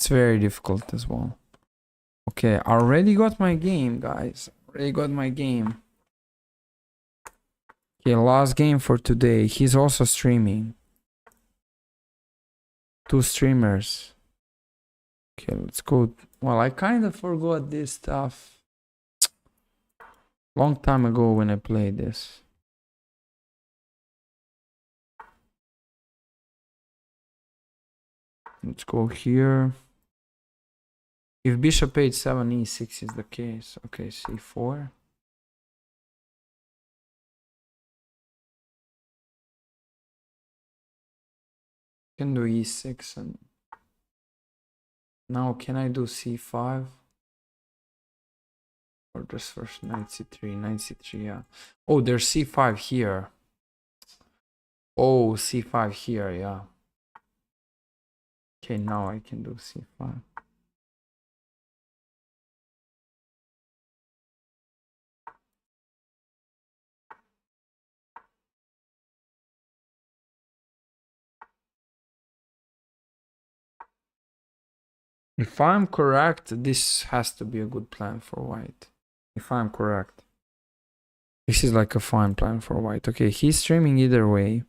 very difficult as well. Okay, I already got my game, guys. Already got my game. Okay, last game for today. He's also streaming. 2 streamers. Okay, let's go. Well, I kind of forgot this stuff long time ago when I played this. Let's go here. If bishop h7 e6 is the case, okay, c4. Can do e6 and now can I do c5? Or just first knight c3, knight c3, yeah. Oh, there's c5 here. Oh, c5 here, yeah. Okay, now I can do c5. If I'm correct, this has to be a good plan for white. If I'm correct. This is like a fine plan for white. Okay, he's streaming either way.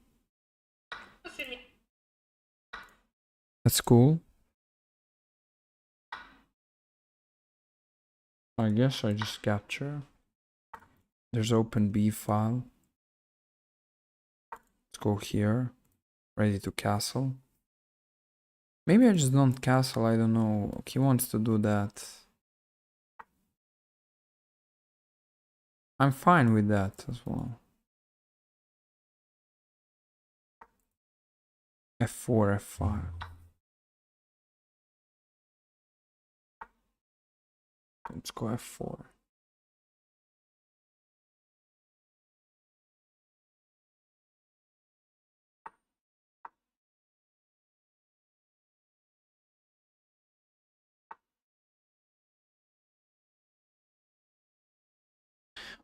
That's cool. I guess I just capture. There's open B file. Let's go here. Ready to castle. Maybe I just don't castle, I don't know. He wants to do that. I'm fine with that as well. F4, F5. Let's go F4.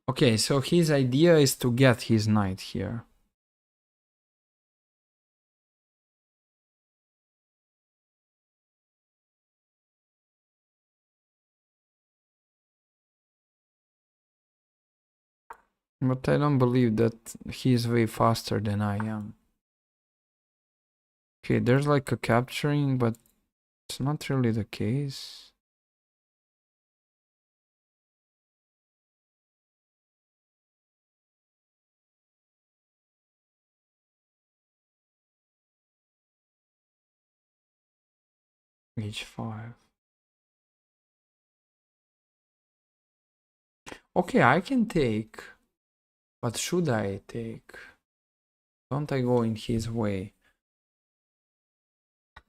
Okay, so his idea is to get his knight here. But I don't believe that he is way faster than I am. Okay, there's like a capturing, but it's not really the case. H5. Okay, I can take. But should I take? Don't I go in his way?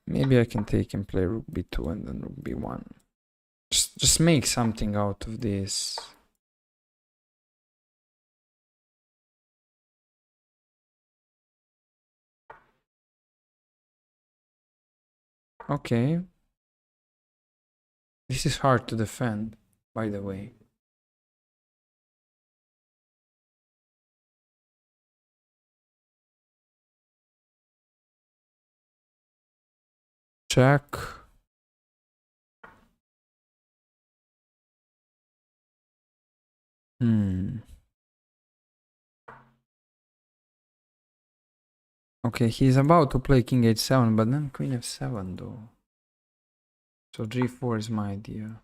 Maybe I can take and play rook b2 and then rook b1. Just make something out of this. Okay. This is hard to defend, by the way. Check. Hmm. Okay, he's about to play king h7, but then queen f7 though. So g4 is my idea.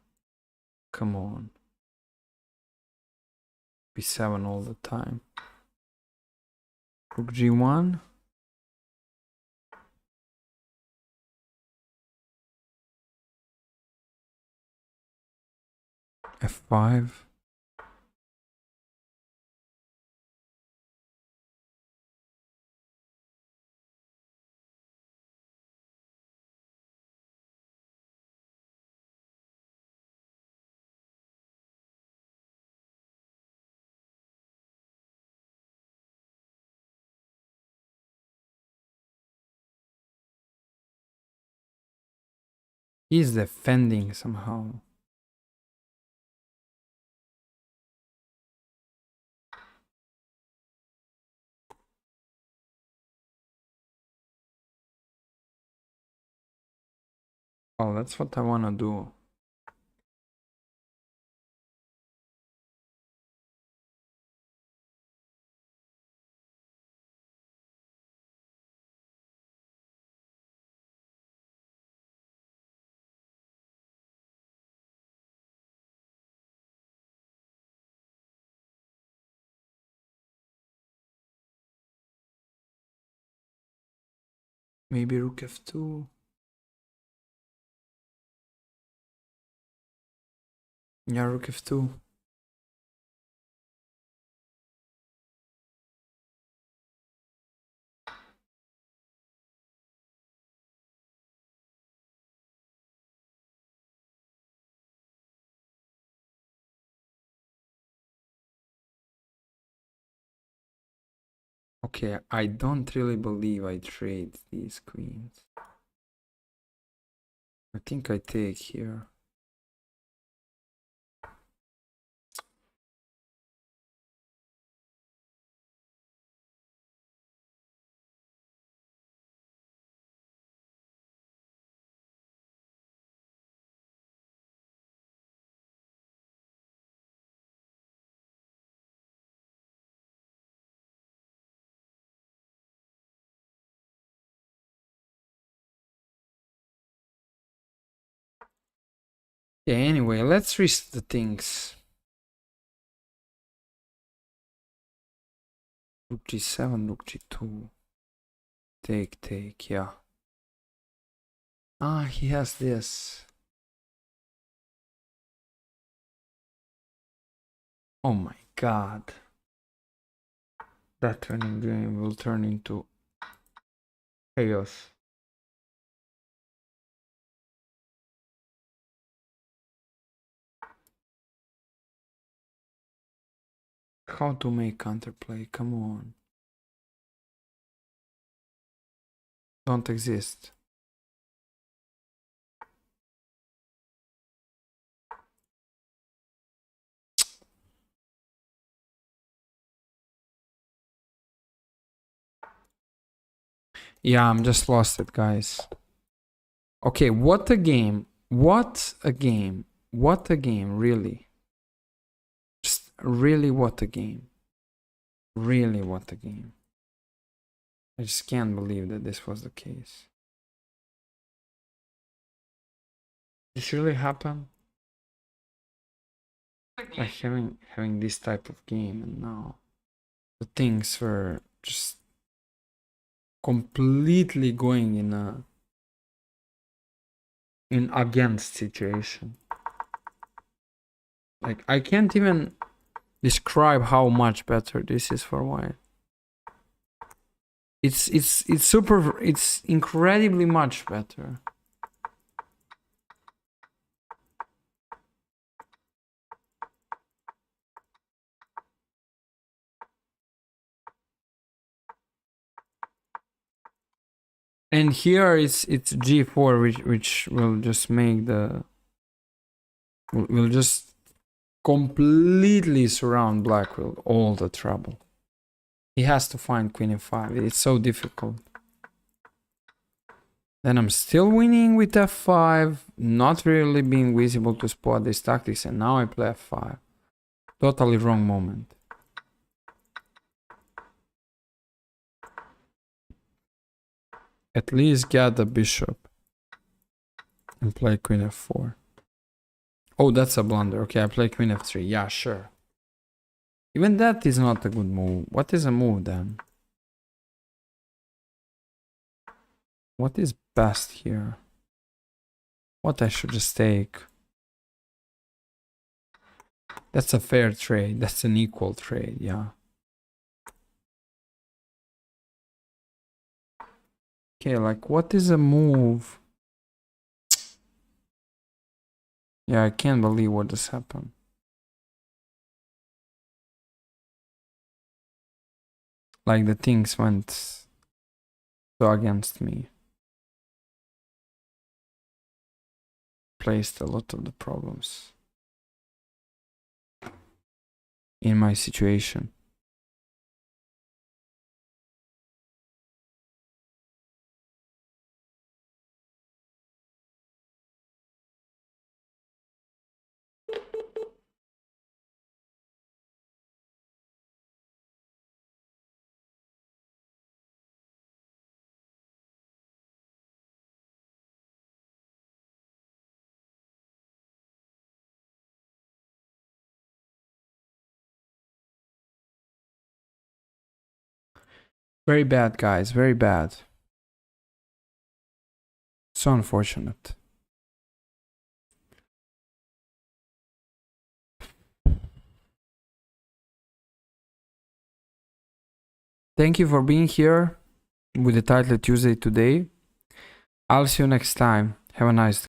Come on. b7 all the time. Rook g1. f5. He's defending somehow. Oh, that's what I wanna do. Maybe rook f2. Yeah, rook f2. Okay, I don't really believe I trade these queens. I think I take here. Yeah, anyway, let's risk the things. Rook g7, rook g2. Take, yeah. Ah, he has this. Oh my god. That turning game will turn into chaos. How to make counterplay? Come on. Don't exist. Yeah, I'm just lost it, guys. Okay, what a game. What a game. What a game, really. Just really what a game. Really what a game. I just can't believe that this was the case. This really happened? Like having this type of game, and now the things were just completely going in against situation. Like I can't even describe how much better this is for white. It's incredibly much better. And here it's g4, which will just make the will just completely surround black with all the trouble. He has to find queen f5. It's so difficult. Then I'm still winning with f5, not really being visible to spot these tactics, and now I play f5. Totally wrong moment. at least get the bishop and play queen f4. Oh, that's a blunder. Okay, I play queen f3. Yeah, sure. Even that is not a good move. What is a move then? What is best here? What I should just take? That's a fair trade. That's an equal trade, yeah. Okay, like what is a move? Yeah, I can't believe what just happened. Like the things went so against me. Placed a lot of the problems in my situation. Very bad, guys. Very bad. So unfortunate. Thank you for being here with the Title Tuesday today. I'll see you next time. Have a nice day.